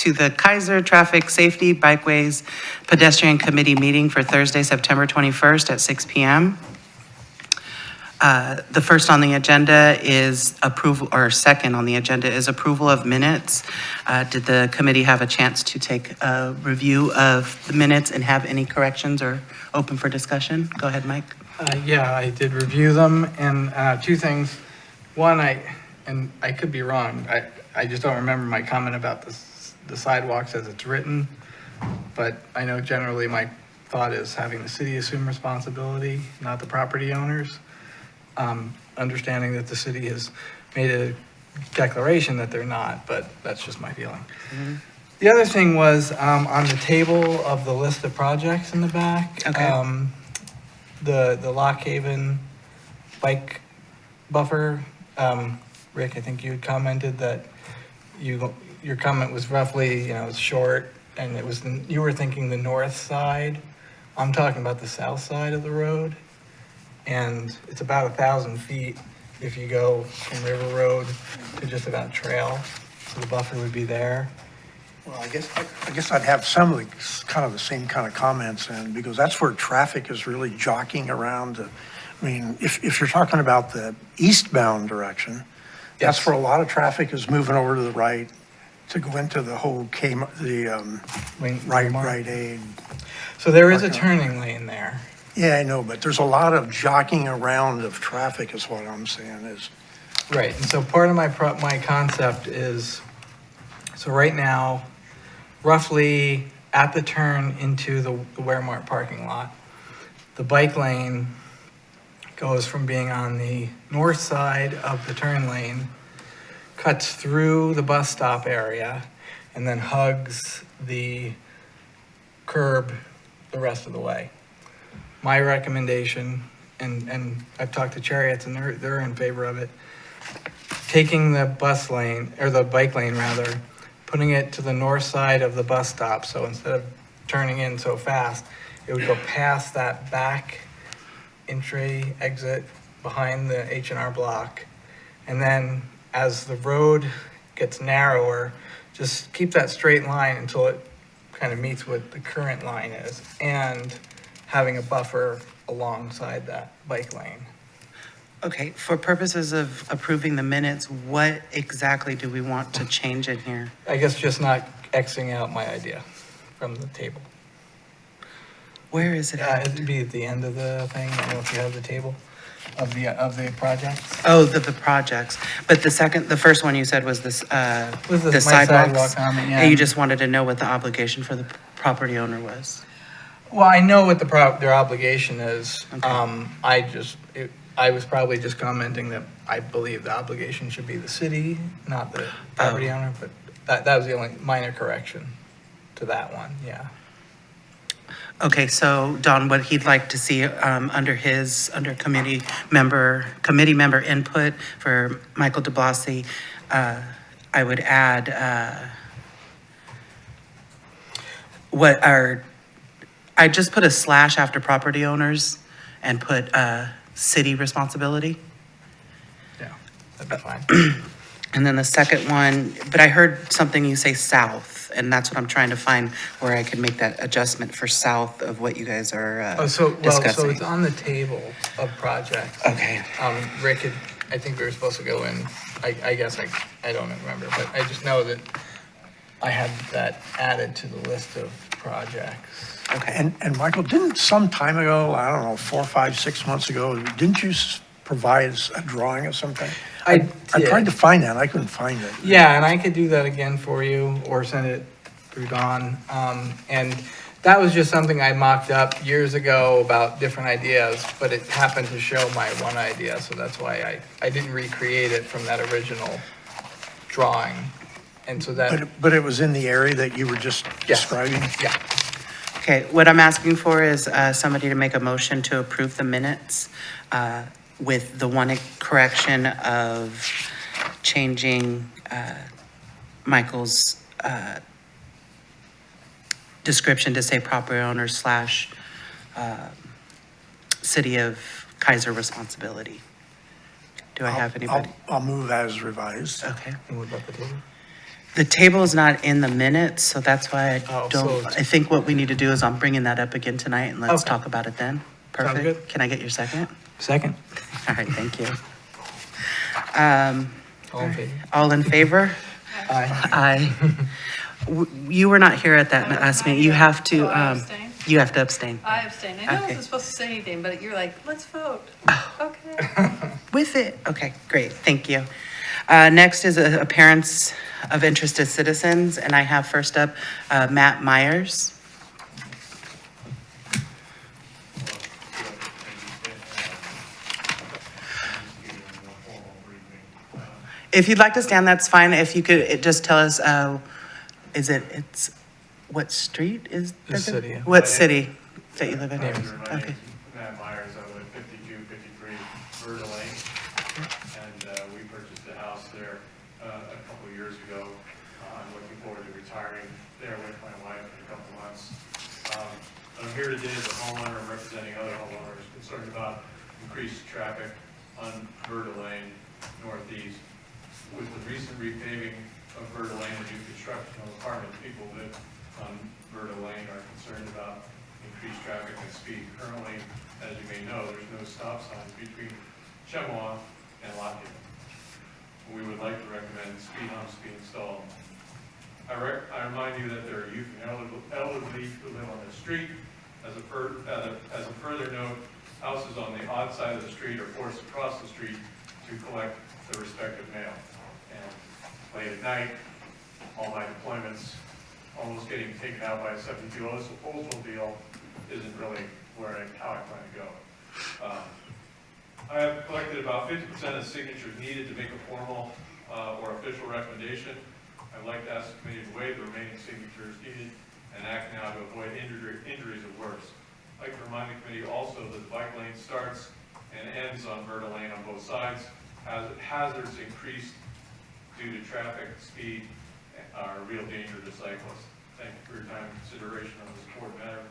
to the Keizer Traffic Safety Bikeways Pedestrian Committee meeting for Thursday, September 21st at 6 p.m. The first on the agenda is approval, or second on the agenda is approval of minutes. Did the committee have a chance to take a review of the minutes and have any corrections or open for discussion? Go ahead, Mike. Yeah, I did review them, and two things. One, I could be wrong. I just don't remember my comment about the sidewalks as it's written, but I know generally my thought is having the city assume responsibility, not the property owners. Understanding that the city has made a declaration that they're not, but that's just my feeling. Mm-hmm. The other thing was on the table of the list of projects in the back. Okay. The Lock Haven bike buffer. Rick, I think you had commented that your comment was roughly, it's short, and it was you were thinking the north side. I'm talking about the south side of the road, and it's about 1,000 feet if you go from River Road to just about trail. So the buffer would be there. Well, I guess I'd have some of the same kind of comments in, because that's where traffic is really jockeying around. I mean, if you're talking about the eastbound direction, that's Yes. where a lot of traffic is moving over to the right to go into the whole right aid. So there is a turning lane there. Yeah, I know, but there's a lot of jockeying around of traffic is what I'm saying is. Right, and so part of my concept is, so right now, roughly at the turn into the Waremart parking lot, the bike lane goes from being on the north side of the turn lane, cuts through the bus stop area, and then hugs the curb the rest of the way. My recommendation, and I've talked to Chariots and they're in favor of it, taking the bus lane, or the bike lane rather, putting it to the north side of the bus stop. So instead of turning in so fast, it would go past that back entry exit behind the H&R Block. And then as the road gets narrower, just keep that straight line until it kind of meets what the current line is, and having a buffer alongside that bike lane. Okay, for purposes of approving the minutes, what exactly do we want to change in here? I guess just not Xing out my idea from the table. Where is it at? It'd be at the end of the thing. I don't know if you have the table of the projects. Oh, the projects. But the first one you said was this, Was the this my sidewalks. sidewalk comment, yeah. And you just wanted to know what the obligation for the property owner was. Well, I know what their obligation is. Okay. I was probably just commenting that I believe the obligation should be the city, not the property owner, but that was the only minor correction to that one, yeah. Okay, so Don, what he'd like to see under committee member input for Michael DeBlasi, I would add I just put a slash after property owners and put city responsibility. Yeah, that'd be fine. And then the second one, but I heard something you say south, and that's what I'm trying to find where I can make that adjustment for south of what you guys are So discussing. it's on the table of projects. Okay. Rick, I think we were supposed to go in, I guess I don't remember, but I just know that I had that added to the list of projects. Okay. And Michael, didn't some time ago, I don't know, 4, 5, 6 months ago, didn't you provide us a drawing of something? I did. tried to find that, I couldn't find it. Yeah, and I could do that again for you or send it through Dawn. And that was just something I mocked up years ago about different ideas, but it happened to show my one idea, so that's why I didn't recreate it from that original drawing. And so that, But it was in the area that you were just Yes. describing? yeah. Okay, what I'm asking for is somebody to make a motion to approve the minutes with the one correction of changing Michael's description to say property owner / city of Keizer responsibility. Do I have anybody? I'll move as revised. Okay. And what about the table? The table is not in the minutes, so that's why I Oh, don't, so- I think what we need to do is I'm bringing that up again tonight, and let's Okay. talk about it then. Sounds Perfect. good. Can I get your second? Second. All right, thank you. All in favor? All in favor? Aye. Aye. You were not here at that last meeting. You have to, So I abstain? you have to abstain. I abstain. I know I Okay. wasn't supposed to say anything, but you're like, let's vote. Okay. With it? Okay, great, thank you. Next is appearance of interested citizens, and I have first up Matt Myers. If you'd like to stand, that's fine. If you could just tell us, it's, what street is? The city. What city that you live in? Name. My Okay. name's Matt Myers, I live at 5253 Verda Lane, and we purchased a house there a couple of years ago. I'm looking forward to retiring there with my wife in a couple months. I'm here today as a homeowner representing other homeowners concerned about increased traffic on Verda Lane northeast. With the recent repaving of Verda Lane and new construction of apartments, people that on Verda Lane are concerned about increased traffic and speed. Currently, as you may know, there's no stop signs between Chemawa and Lockhaven. We would like to recommend speed humps be installed. I remind you that there are youth and elderly who live on this street. As a further note, houses on the odd side of the street are forced to cross the street to collect the respective mail. And late at night, all my deployments, almost getting taken out by a 72 Oldsmobile isn't really how I plan to go. I have collected about 50% of the signatures needed to make a formal or official recommendation. I'd like to ask the committee to waive the remaining signatures needed and act now to avoid injuries or worse. I'd like to remind the committee also that the bike lane starts and ends on Verda Lane on both sides. Hazards increased due to traffic, speed, are a real danger to cyclists. Thank you for your time and consideration on this important matter.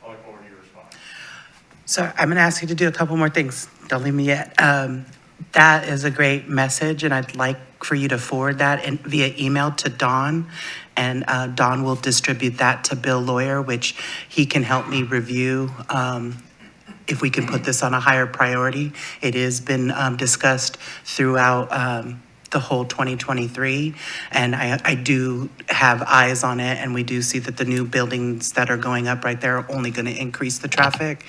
I look forward to your response. So I'm going to ask you to do a couple more things. Don't leave me yet. That is a great message, and I'd like for you to forward that via email to Don, and Don will distribute that to Bill Lawyer, which he can help me review if we can put this on a higher priority. It has been discussed throughout the whole 2023, and I do have eyes on it, and we do see that the new buildings that are going up right there are only going to increase the traffic.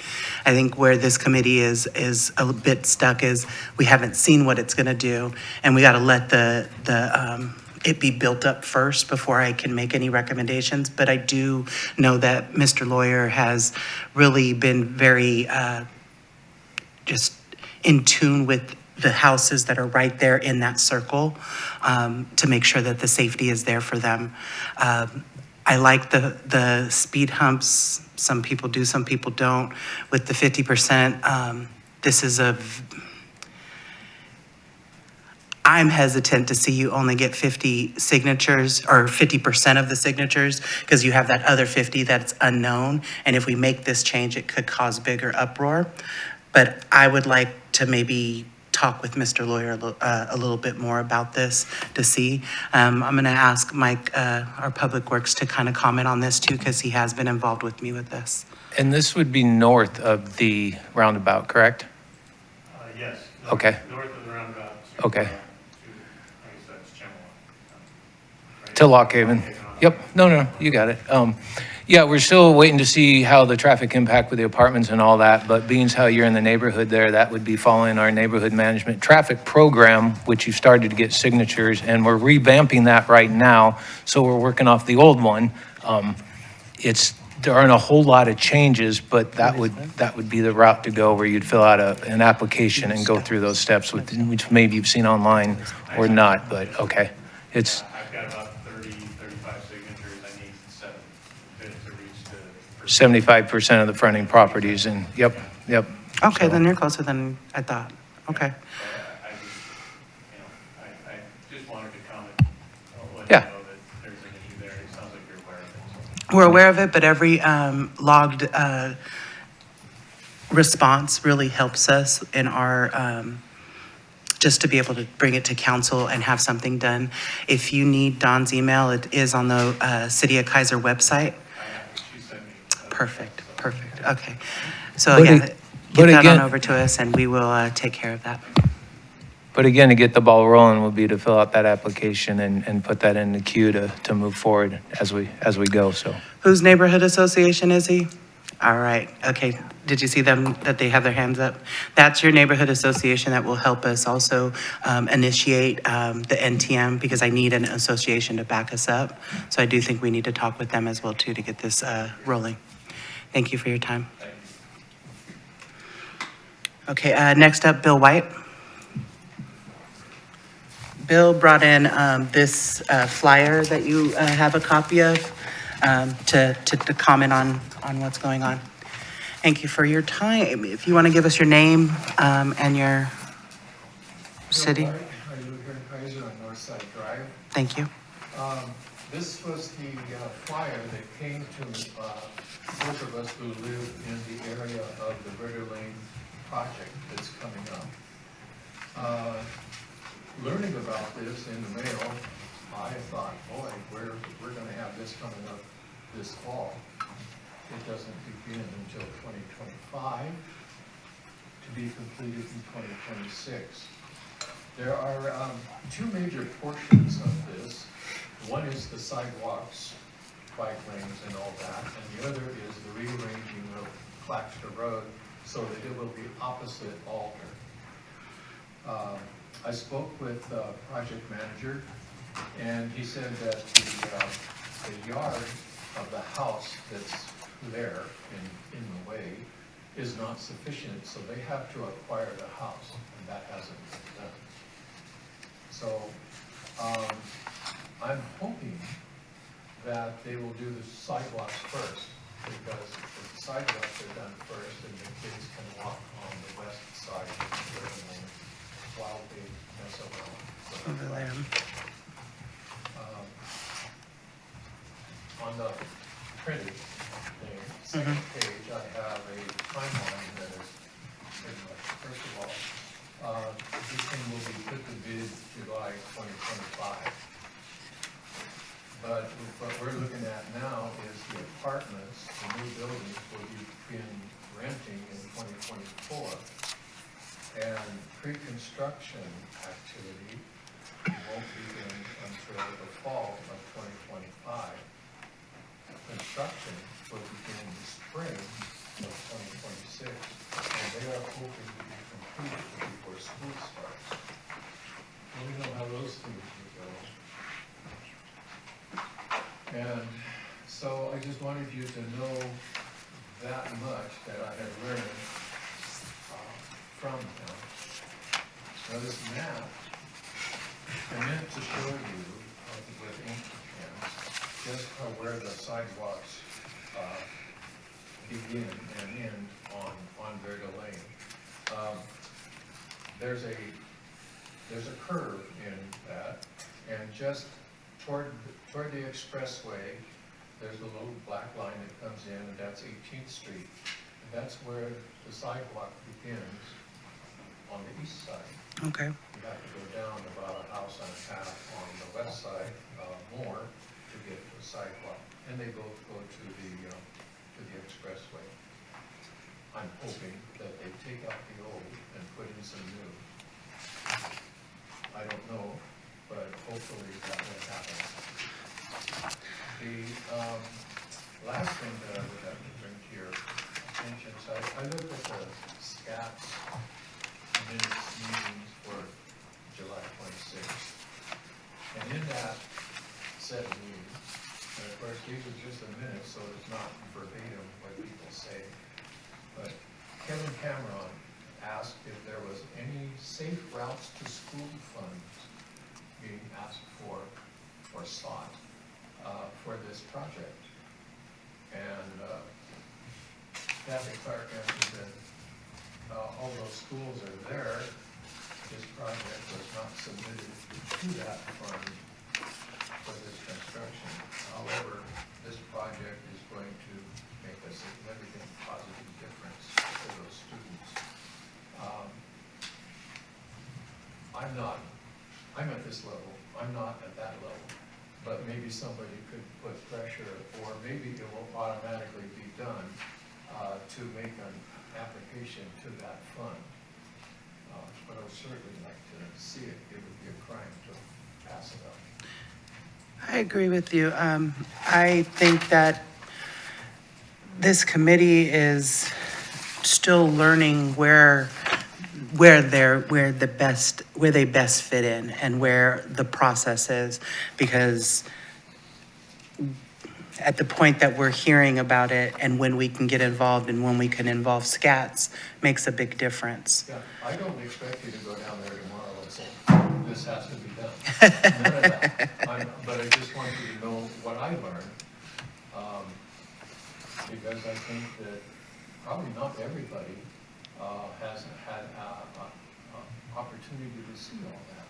I think where this committee is a bit stuck is we haven't seen what it's going to do, and we got to let it be built up first before I can make any recommendations. But I do know that Mr. Lawyer has really been very just in tune with the houses that are right there in that circle to make sure that the safety is there for them. I like the speed humps. Some people do, some people don't. With the 50%, this is I'm hesitant to see you only get 50 signatures or 50% of the signatures because you have that other 50 that's unknown. And if we make this change, it could cause bigger uproar. But I would like to maybe talk with Mr. Lawyer a little bit more about this to see. I'm going to ask Mike, our Public Works, to kind of comment on this too, because he has been involved with me with this. And this would be north of the roundabout, correct? Yes. Okay. North of the roundabout. Okay. I guess that's Chemawa. Right? To Lockhaven. Yep, no, you got it. Yeah, we're still waiting to see how the traffic impact with the apartments and all that, but being as how you're in the neighborhood there, that would be following our neighborhood management traffic program, which you started to get signatures, and we're revamping that right now, so we're working off the old one. There aren't a whole lot of changes, but that would be the route to go, where you'd fill out an application and go through those steps, which maybe you've seen online or not, but okay. It's I've got about 35 signatures. I need 7 to reach the. 75% of the fronting properties, and yep. Okay, So- then you're closer than I thought. Okay. I just wanted to comment. Let Yeah. you know that there's an issue there. It sounds like you're aware of it. We're aware of it, but every logged response really helps us in our just to be able to bring it to council and have something done. If you need Dawn's email, it is on the City of Keizer website. I have, she sent me. Perfect, perfect, okay. So But yeah, it- get but that on again- over to us and we will take care of that. But again, to get the ball rolling would be to fill out that application and put that in the queue to move forward as we go, so. Whose neighborhood association is he? All right, okay. Did you see them, that they have their hands up? That's your neighborhood association that will help us also initiate the NTM, because I need an association to back us up. So I do think we need to talk with them as well too to get this rolling. Thank you for your time. Okay, next up, Bill White. Bill brought in this flyer that you have a copy of to comment on what's going on. Thank you for your time. If you want to give us your name and your city. I live here in Keizer on Northside Drive. Thank you. This was the flyer that came to both of us who live in the area of the Ritter Lane project that's coming up. Learning about this in the mail, I thought, boy, we're gonna have this coming up this fall. It doesn't begin until 2025, to be completed in 2026. There are two major portions of this. One is the sidewalks, bike lanes and all that, and the other is the rearranging of Claxter Road so that it will be opposite Alder. I spoke with the project manager, and he said that the yard of the house that's there in the way is not sufficient, so they have to acquire the house, and that hasn't been done. So I'm hoping that they will do the sidewalks first, because if the sidewalks are done first, then the kids can walk on the west side of the building while they mess around. Over there. On the printed thing, second page, I have a timeline that is pretty much, first of all, this thing will be put to bid July 2025. But what we're looking at now is the apartments, the new buildings will begin renting in 2024. And pre-construction activity won't begin until the fall of 2025. Construction will begin in the spring of 2026, and they are hoping to be completed before school starts. Well, we know how those things will go. And so I just wanted you to know that much that I had learned from him. Now this map, I meant to show you with ink pens just where the sidewalks begin and end on Verda Lane. There's a curve in that, and just toward the expressway, there's a little black line that comes in, and that's 18th Street. And that's where the sidewalk begins on the east side. Okay. You have to go down about a house and a half on the west side, more, to get to the sidewalk. And they both go to the expressway. I'm hoping that they take out the old and put in some new. I don't know, but hopefully that will happen. The last thing that I would have to bring to your attention, so I looked at the SCAP's minutes meetings for July 26th. And in that set of meetings, and of course these are just the minutes, so it's not verbatim what people say, but Kevin Cameron asked if there was any safe routes to school funds being asked for or sought for this project. And Kathy Clark answered that although schools are there, this project was not submitted to that fund for this construction. However, this project is going to make a significant positive difference for those students. surface level, I'm not at that level, but maybe somebody could put pressure, or maybe it will automatically be done to make an application to that fund. But I would certainly like to see it. It would be a crime to pass it up. I agree with you. I think that this committee is still learning where they best fit in and where the process is, because at the point that we're hearing about it and when we can get involved and when we can involve SCATs makes a big difference. Yeah, I don't expect you to go down there tomorrow and say, this has to be done. None of that. But I just want you to know what I learned, because I think that probably not everybody has had opportunity to see all that.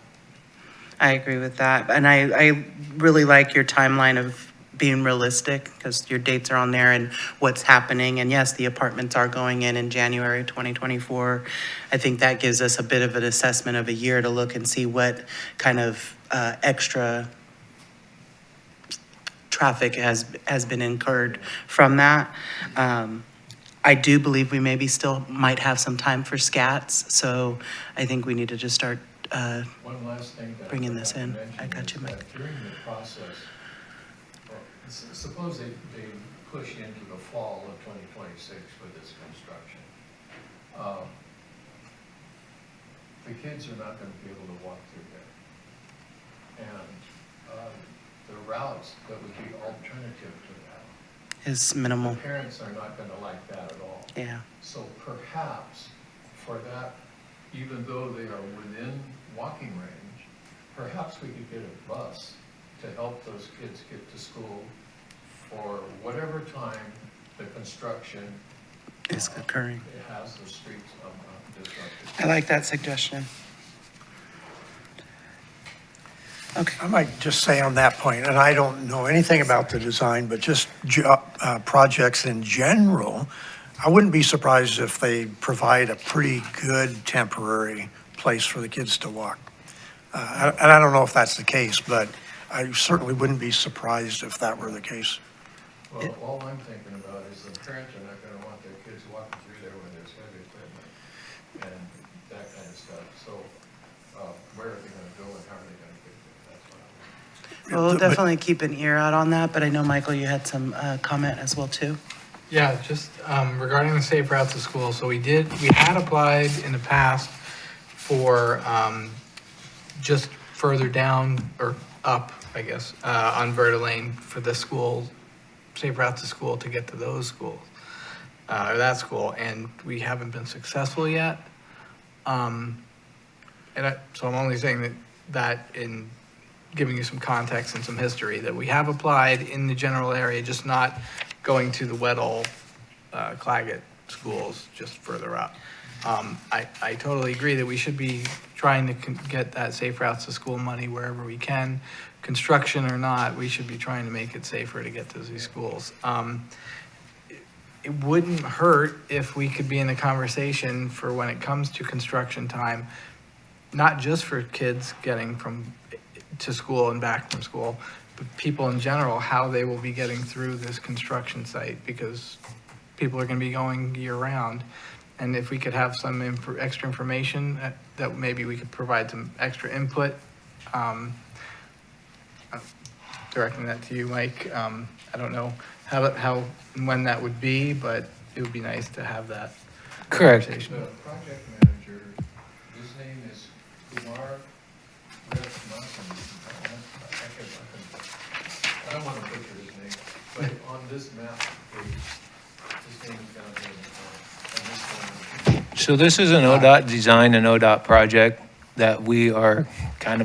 I agree with that. And I really like your timeline of being realistic, because your dates are on there and what's happening. And yes, the apartments are going in January 2024. I think that gives us a bit of an assessment of a year to look and see what kind of extra traffic has been incurred from that. I do believe we maybe still might have some time for SCATs, so I think we need to just start One last thing that bringing this in. I I got you, mentioned is Mike. that during the process, well, suppose they push into the fall of 2026 for this construction. The kids are not going to be able to walk through there. And the routes that would be alternative to that, Is minimal. the parents are not going to like that at all. Yeah. So perhaps for that, even though they are within walking range, perhaps we could get a bus to help those kids get to school for whatever time the construction Is occurring. it has the streets disrupted. I like that suggestion. Okay. I might just say on that point, and I don't know anything about the design, but just projects in general, I wouldn't be surprised if they provide a pretty good temporary place for the kids to walk. And I don't know if that's the case, but I certainly wouldn't be surprised if that were the case. Well, all I'm thinking about is the parents are not gonna want their kids walking through there when there's heavy equipment and that kind of stuff. So, where are they gonna go and how are they gonna get there? That's what I want. Well, we'll But- definitely keep an ear out on that, but I know, Michael, you had some comment as well, too. Yeah, just regarding the safe routes to school, so we had applied in the past for just further down or up, I guess, on Verta Lane for the school, safe routes to school to get to those schools, or that school, and we haven't been successful yet. So I'm only saying that in giving you some context and some history, that we have applied in the general area, just not going to the Weddell, Claggett schools, just further up. I totally agree that we should be trying to get that safe routes to school money wherever we can. Construction or not, we should be trying to make it safer to get to these schools. It wouldn't hurt if we could be in a conversation for when it comes to construction time, not just for kids getting to school and back from school, but people in general, how they will be getting through this construction site, because people are going to be going year round. And if we could have some extra information that maybe we could provide some extra input, directing that to you, Mike. I don't know how and when that would be, but it would be nice to have that Correct. The conversation. project manager, his name is Kumar Rathnathan. I don't want to butcher his name, but on this map, his name is down here on this one. So this is an ODOT design and ODOT project that we're kind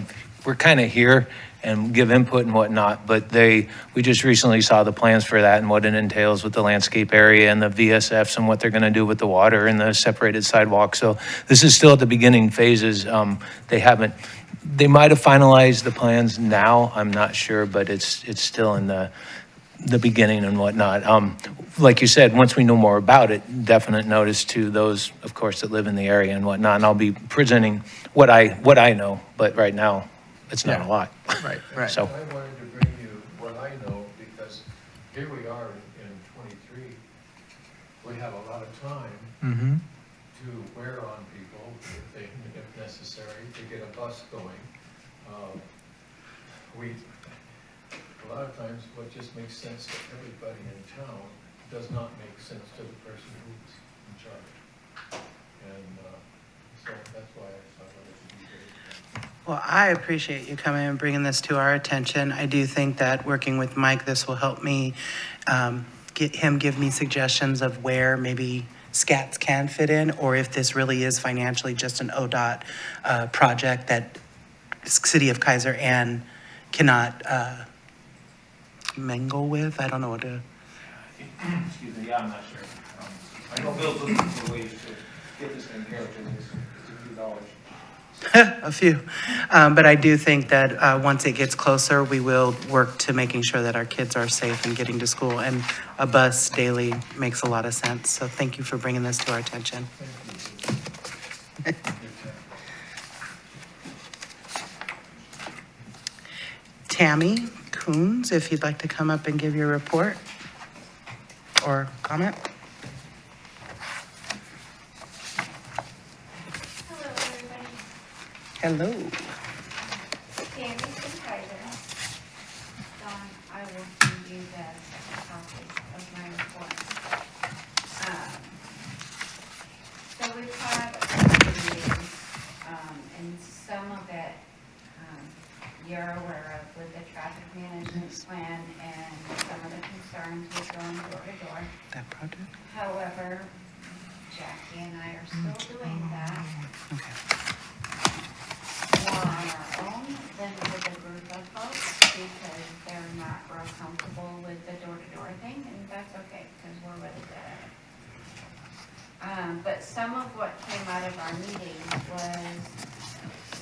of here and give input and whatnot, but we just recently saw the plans for that and what it entails with the landscape area and the VSFs and what they're gonna do with the water and the separated sidewalk. So this is still at the beginning phases. They might have finalized the plans now, I'm not sure, but it's still in the beginning and whatnot. Like you said, once we know more about it, definite notice to those, of course, that live in the area and whatnot. And I'll be presenting what I know, but right now, it's not a Yeah. lot. Right, So, I wanted to bring you what I know, because here we are in '23. We have a lot of time Mm-hmm. to wear on people if necessary, to get a bus going. A lot of times what just makes sense to everybody in town does not make sense to the person who's in charge. And so that's why I wanted to be very. Well, I appreciate you coming and bringing this to our attention. I do think that working with Mike, this will help me give me suggestions of where maybe SCATs can fit in, or if this really is financially just an ODOT project that City of Keizer and cannot mingle with. I don't know what to. Excuse me, yeah, I'm not sure. I know Bill's looking for ways to get this thing here, because it's a few dollars. A few. But I do think that once it gets closer, we will work to making sure that our kids are safe and getting to school. And a bus daily makes a lot of sense. So thank you for bringing this to our attention. Tammy Coons, if you'd like to come up and give your report or comment. Hello, everybody. Hello. Tammy from Keizer. Dawn, I will send you the copy of my report. So we've had a few meetings, and some of it, you're aware of with the traffic management plan and some of the concerns with going door to door. That project? However, Jackie and I are still doing that. Okay. More on our own than with a group of folks, because they're not real comfortable with the door-to-door thing, and that's okay, because we're really good at it. But some of what came out of our meeting was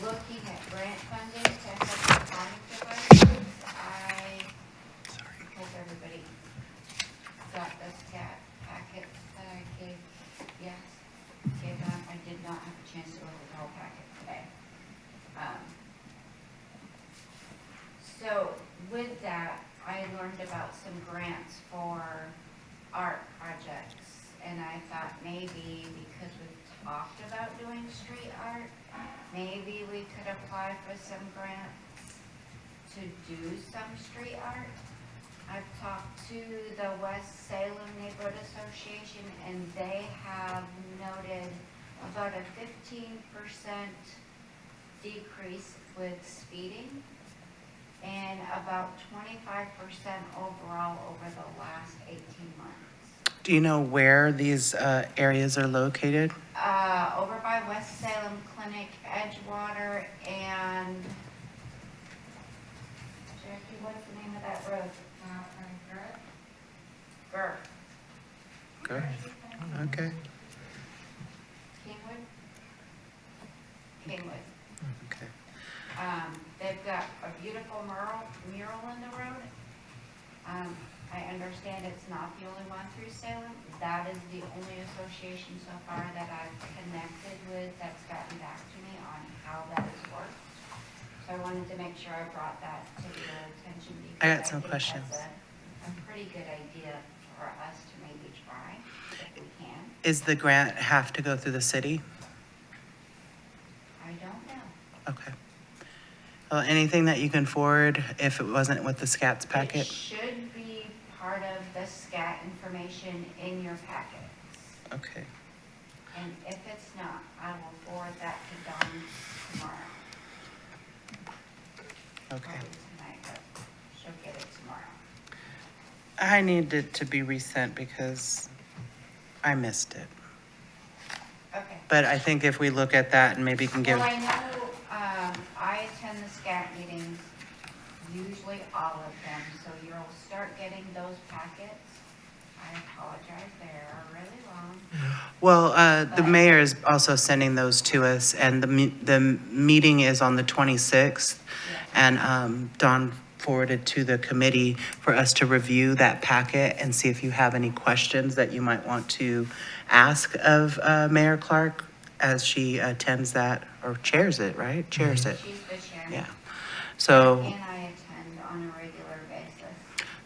looking at grant funding to help the product devices. I hope everybody got the SCAT packet that I gave them. I did not have a chance to look at the whole packet today. So with that, I learned about some grants for art projects, and I thought maybe because we've talked about doing street art, maybe we could apply for some grants to do some street art. I've talked to the West Salem Neighborhood Association, and they have noted about a 15% decrease with speeding and about 25% overall over the last 18 months. Do you know where these areas are located? Over by West Salem Clinic, Edgewater, and Jackie, what's the name of that road? Gurr. Good. Okay. Kingwood? Kingwood. Okay. They've got a beautiful mural in the road. I understand it's not the only one through Salem. That is the only association so far that I've connected with that's gotten back to me on how that has worked. So I wanted to make sure I brought that to your attention, because I got some think questions. that's a pretty good idea for us to maybe try if we can. Is the grant have to go through the city? I don't know. Okay. Well, anything that you can forward if it wasn't with the SCATS It packet? should be part of the SCAT information in your packets. Okay. And if it's not, I will forward that to Dawn tomorrow. Okay. Probably tonight, but she'll get it tomorrow. I need it to be resent because I missed it. Okay. But I think if we look at that and maybe can give, Well, I know, I attend the SCAT meetings, usually all of them, so you'll start getting those packets. I apologize, they are really long. well, the mayor is also sending those to us, and the meeting is on the 26th. And Dawn forwarded to the committee for us to review that packet and see if you have any questions that you might want to ask of Mayor Clark as she attends that, or chairs it, right? Chairs it. She's the chairman. Yeah. So. And I attend on a regular basis.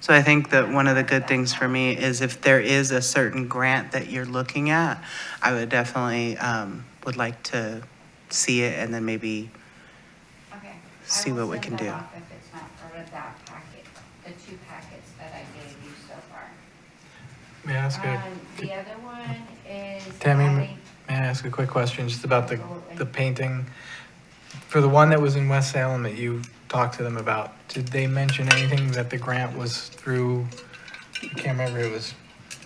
So I think that one of the good things for me is if there is a certain grant that you're looking at, I would definitely, would like to see it and then maybe Okay. see what we can do. I will send that off if it's not part of that packet, the 2 packets that I gave you so far. May I ask The other one is Tammy, adding, may I ask a quick question just about Absolutely. the painting? For the one that was in West Salem that you talked to them about, did they mention anything that the grant was through, I can't remember, it was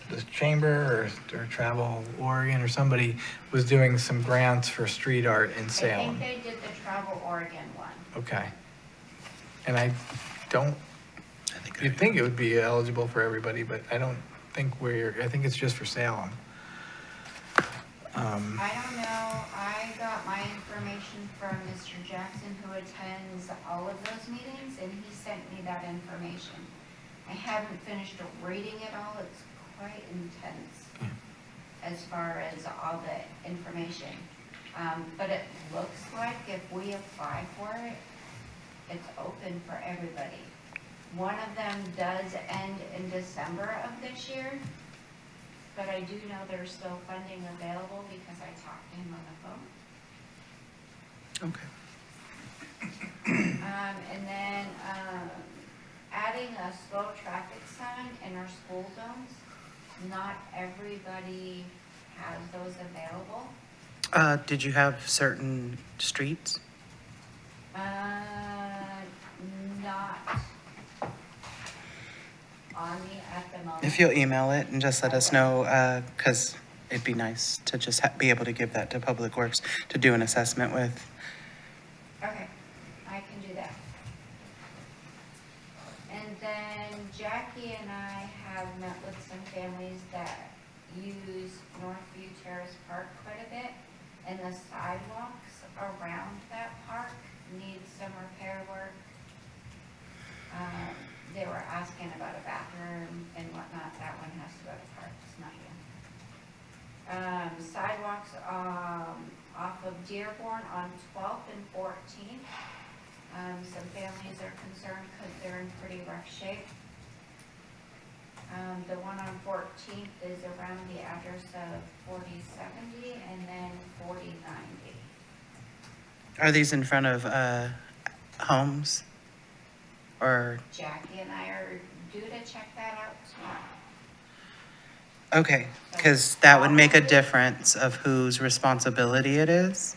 the Chamber or Travel Oregon or somebody was doing some grants for street art in I Salem? think they did the Travel Oregon one. Okay. And I don't, you'd think it would be eligible for everybody, but I don't think I think it's just for Salem. I don't know, I got my information from Mr. Jackson, who attends all of those meetings, and he sent me that information. I haven't finished reading it all, it's quite intense as far as all the information. But it looks like if we apply for it, it's open for everybody. One of them does end in December of this year, but I do know there's still funding available because I talked to him on the phone. Okay. And then, adding a slow traffic sign in our school zones. Not everybody has those available. Did you have certain streets? Not on me at the moment. If you'll email it and just let us know, because it'd be nice to just be able to give that to Public Works to do an assessment with. Okay, I can do that. And then Jackie and I have met with some families that use Northview Terrace Park quite a bit, and the sidewalks around that park need some repair work. They were asking about a bathroom and whatnot. That one has to go to parks, not you. Sidewalks off of Dearborn on 12th and 14th. Some families are concerned because they're in pretty rough shape. The one on 14th is around the address of 4070 and then 4090. Are these in front of homes? Or, Jackie and I are due to check that out tomorrow. okay, because that would make a difference of whose responsibility it is,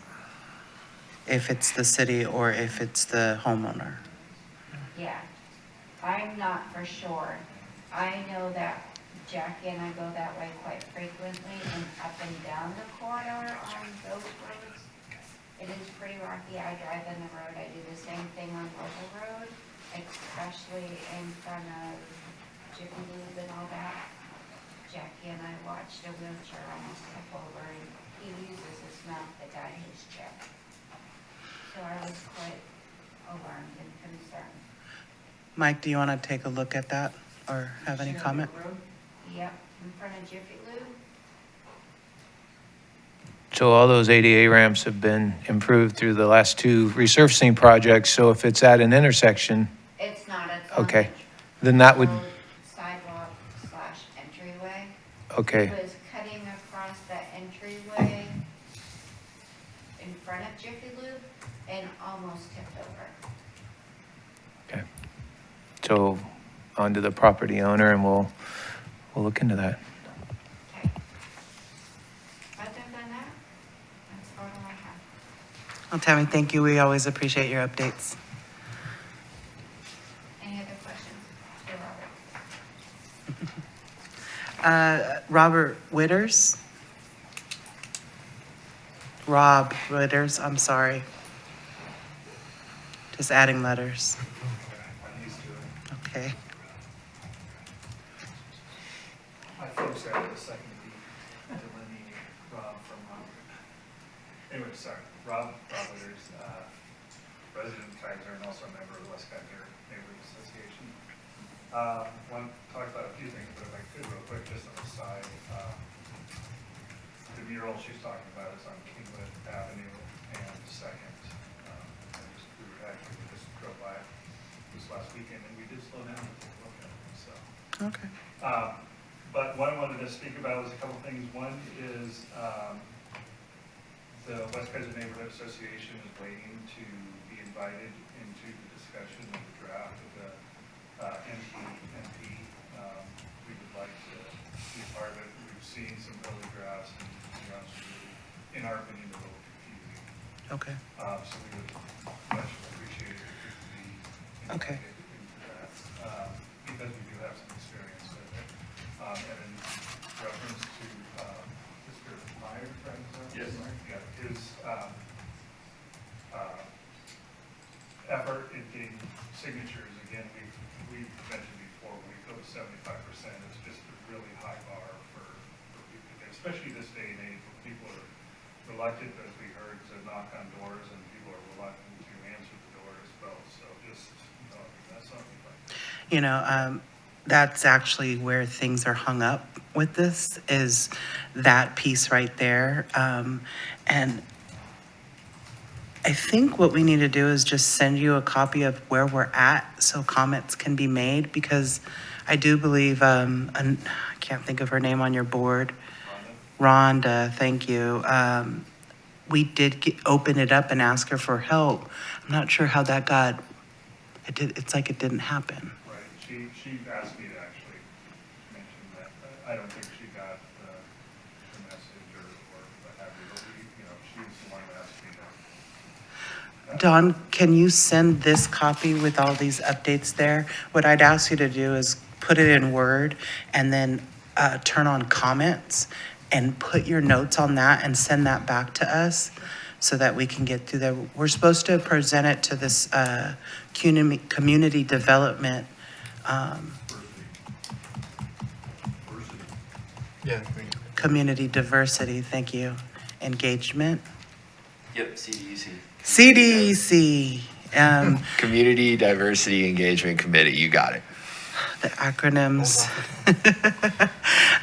if it's the city or if it's the homeowner. Yeah, I'm not for sure. I know that Jackie and I go that way quite frequently and up and down the corridor on those roads. It is pretty rocky. I drive in the road. I do the same thing on Local Road, especially in front of Jiffy Lube and all that. Jackie and I watched a wheelchair almost tip over, and he uses his mouth to guide his chair. So I was quite alarmed and concerned. Mike, do you want to take a look at that or have any comment? Yep, in front of Jiffy Lube. So all those ADA ramps have been improved through the last 2 resurfacing projects. So if it's at an intersection, It's not, it's on okay, the then that would, road sidewalk / entryway. okay. It was cutting across the entryway in front of Jiffy Lube and almost tipped over. Okay. So onto the property owner and we'll look into that. Okay. Other than that, that's all I have. Well, Tammy, thank you. We always appreciate your updates. Any other questions for Robert? Robert Witters? Rob Witters, I'm sorry. Just adding letters. Okay. My folks had a second to delineate Rob from Robert. Anyway, sorry, Rob Witters, resident of Keizer and also a member of the West Keizer Neighborhood Association. Want to talk about a few things, but if I could real quick, just on the side, the mural she's talking about is on Kingwood Avenue and Second. We just drove by this last weekend, and we did slow down to take a look at it, so. Okay. But what I wanted to speak about was a couple things. One is the West Keizer Neighborhood Association is waiting to be invited into the discussion of the draft of the MP. We would like to be a part of it. We've seen some early drafts, and to be honest with you, in our opinion, they're a little confusing. Okay. So we would much appreciate it if you could be Okay. invited into that, because we do have some experience with it. And in reference to Mr. Meyer, right? Yes. Yeah, his effort in getting signatures, again, we've mentioned before, when we go to 75%, it's just a really high bar for people to get, especially this day and age where people are reluctant, as we heard, to knock on doors, and people are reluctant to answer the door as well. So just, that's something like that. You know, that's actually where things are hung up with this, is that piece right there. And I think what we need to do is just send you a copy of where we're at so comments can be made, because I do believe, I can't think of her name on your board. Rhonda, thank you. We did open it up and ask her for help. I'm not sure how that got, it's like it didn't happen. Right, she asked me to actually mention that. I don't think she got the message or what have you, but she was the one that asked me to. Dawn, can you send this copy with all these updates there? What I'd ask you to do is put it in Word and then turn on comments and put your notes on that and send that back to us so that we can get through that. We're supposed to present it to this community development. Yeah. Community diversity, thank you, engagement. Yep, CDEC. CDEC, Community Diversity Engagement Committee, you got it. the acronyms.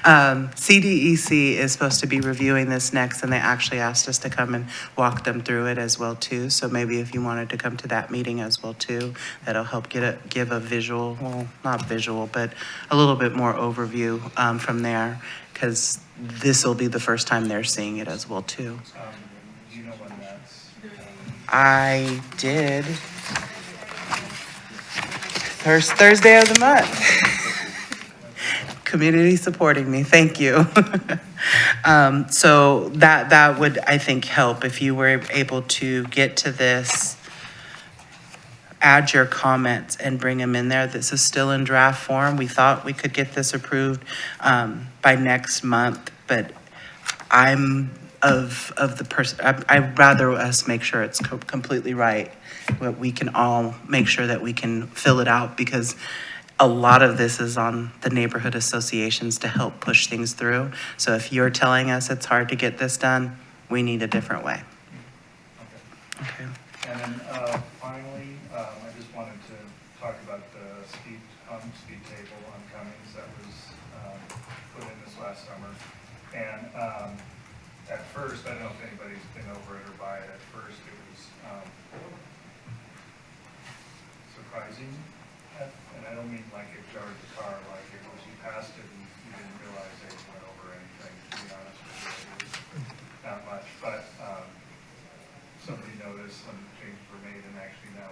CDEC is supposed to be reviewing this next, and they actually asked us to come and walk them through it as well too. So maybe if you wanted to come to that meeting as well too, that'll help give a visual, well, not visual, but a little bit more overview from there, because this will be the first time they're seeing it as well too. Do you know when that's? I did. First Thursday of the month. Community supporting me, thank you. So that would, I think, help if you were able to get to this, add your comments and bring them in there. This is still in draft form. We thought we could get this approved by next month, but I'm of the person, I'd rather us make sure it's completely right. But we can all make sure that we can fill it out, because a lot of this is on the neighborhood associations to help push things through. So if you're telling us it's hard to get this done, we need a different way. Okay. And then finally, I just wanted to talk about the speed table on Cummings that was put in this last summer. And at first, I don't know if anybody's been over it or by it, at first it was surprising. And I don't mean like it jarred the car, like it was, you passed it and you didn't realize they went over anything, to be honest with you. It was not much, but somebody noticed some changes were made, and actually now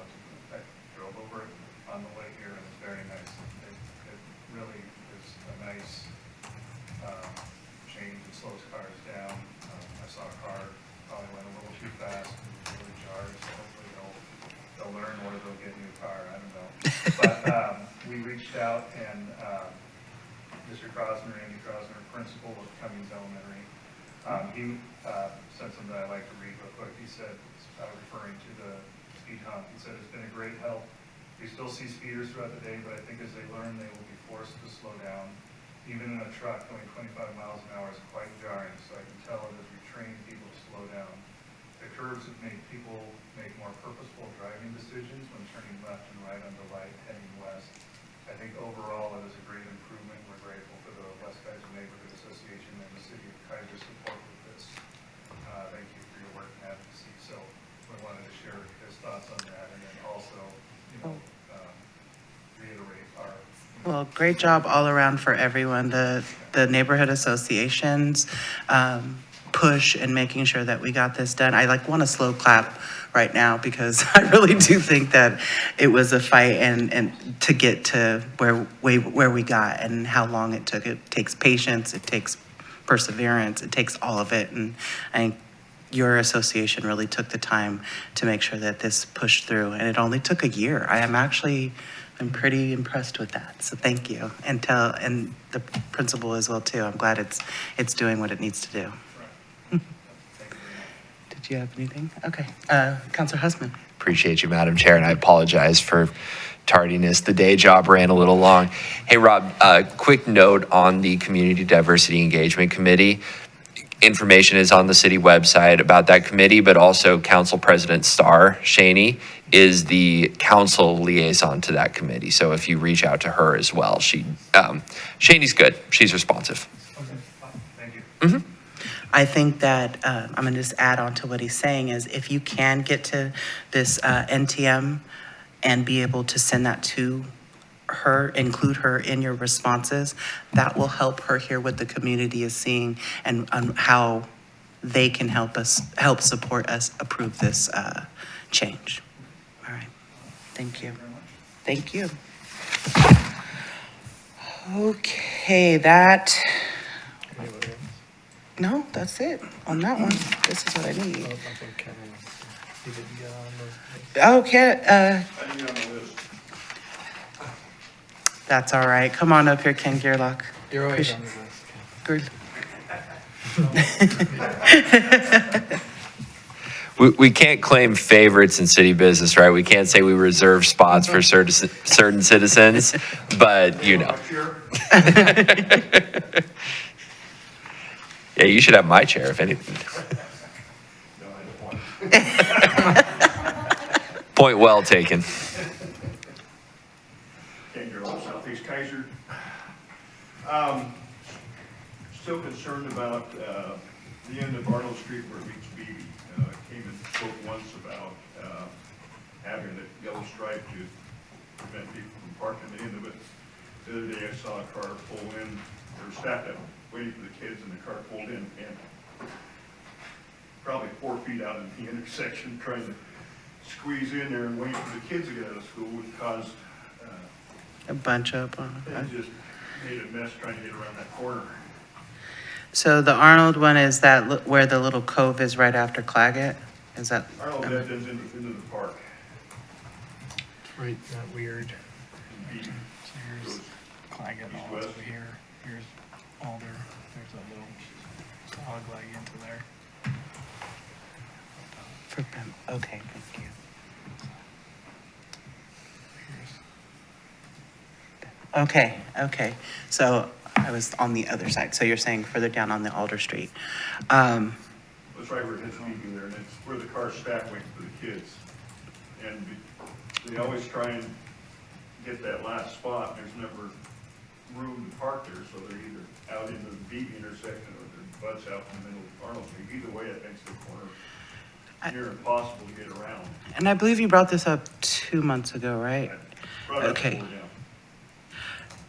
I drove over it on the way here, and it's very nice. It really is a nice change. It slows cars down. I saw a car probably went a little too fast and really jarred, so hopefully they'll learn, or they'll get a new car, I don't know. But we reached out, and Mr. Crosner, Andy Crosner, principal of Cummings Elementary, he said something that I like to read real quick. He said, referring to the speed hump, he said, "It's been a great help. We still see speeders throughout the day, but I think as they learn, they will be forced to slow down. Even in a truck, going 25 miles an hour is quite jarring, so I can tell it as we train people to slow down. The curves have made people make more purposeful driving decisions when turning left and right on the light heading west. I think overall it is a great improvement. We're grateful for the West Keizer Neighborhood Association and the City of Keizer support with this. Thank you for your work and advocacy." So we wanted to share his thoughts on that, and then also, Well, great job all around for everyone, the neighborhood associations, push and making sure that we got this done. I want to slow clap right now because I really do think that it was a fight and to get to where we got and how long it took. It takes patience, it takes perseverance, it takes all of it. And I think your association really took the time to make sure that this pushed through, and it only took a year. I'm pretty impressed with that, so thank you. And the principal as well too. I'm glad it's doing what it needs to do. Did you have anything? Okay, Councilor Husman. Appreciate you, Madam Chair, and I apologize for tardiness. The day job ran a little long. Hey, Rob, a quick note on the Community Diversity Engagement Committee. Information is on the city website about that committee, but also Council President Starr Shaney is the council liaison to that committee. So if you reach out to her as well, Shaney's good. She's responsive. Thank you. Mm-hmm. I think that I'm going to just add on to what he's saying is if you can get to this NTM and be able to send that to her, include her in your responses, that will help her hear what the community is seeing and how they can help support us approve this change. All right. Thank you. Thank you. Okay, no, that's it on that one. This is what I need. Okay, that's all right. Come on up here, Ken Gerlach. You're always on the list. Good. We can't claim favorites in city business, right? We can't say we reserve spots for certain citizens, but you know. Yeah, you should have my chair, if anything. No, I don't want. Point well taken. Keizer, Southeast Keizer. Still concerned about the end of Arnold Street where it meets Beebe. Came and spoke once about having the yellow stripe to prevent people from parking at the end of it. The other day I saw a car pull in, they were stacked up, waiting for the kids, and the car pulled in and probably 4 feet out in the intersection, trying to squeeze in there and wait for the kids to get out of school, which caused A bunch up. it just made a mess trying to get around that corner. So the Arnold one is that where the little cove is right after Claggett? Is that? Arnold dead ends into the park. Right, that weird. Beebe So here's goes Claggett all the east-west. way here. Here's Alder. There's a little dog leg into there. Okay, thank you. Okay. So I was on the other side. So you're saying further down on the Alder Street. That's right where it hits Beebe there, and it's where the cars stack waiting for the kids. And they always try and get that last spot, and there's never room to park there, so they're either out into the Beebe intersection or their butts out in the middle of Arnold Street. Either way, it makes the corner near impossible to get around. And I believe you brought this up 2 months ago, right? Brought it up Okay. before, yeah.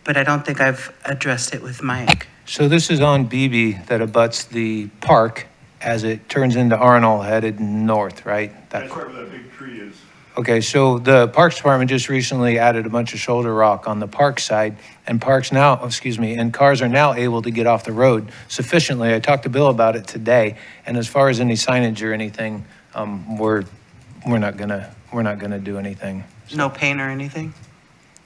But I don't think I've addressed it with Mike. So this is on Beebe that abuts the park as it turns into Arnold headed north, right? That's right where that big tree is. Okay, so the Parks Department just recently added a bunch of shoulder rock on the park side, and and cars are now able to get off the road sufficiently. I talked to Bill about it today, and as far as any signage or anything, we're not gonna do anything. No pain or anything?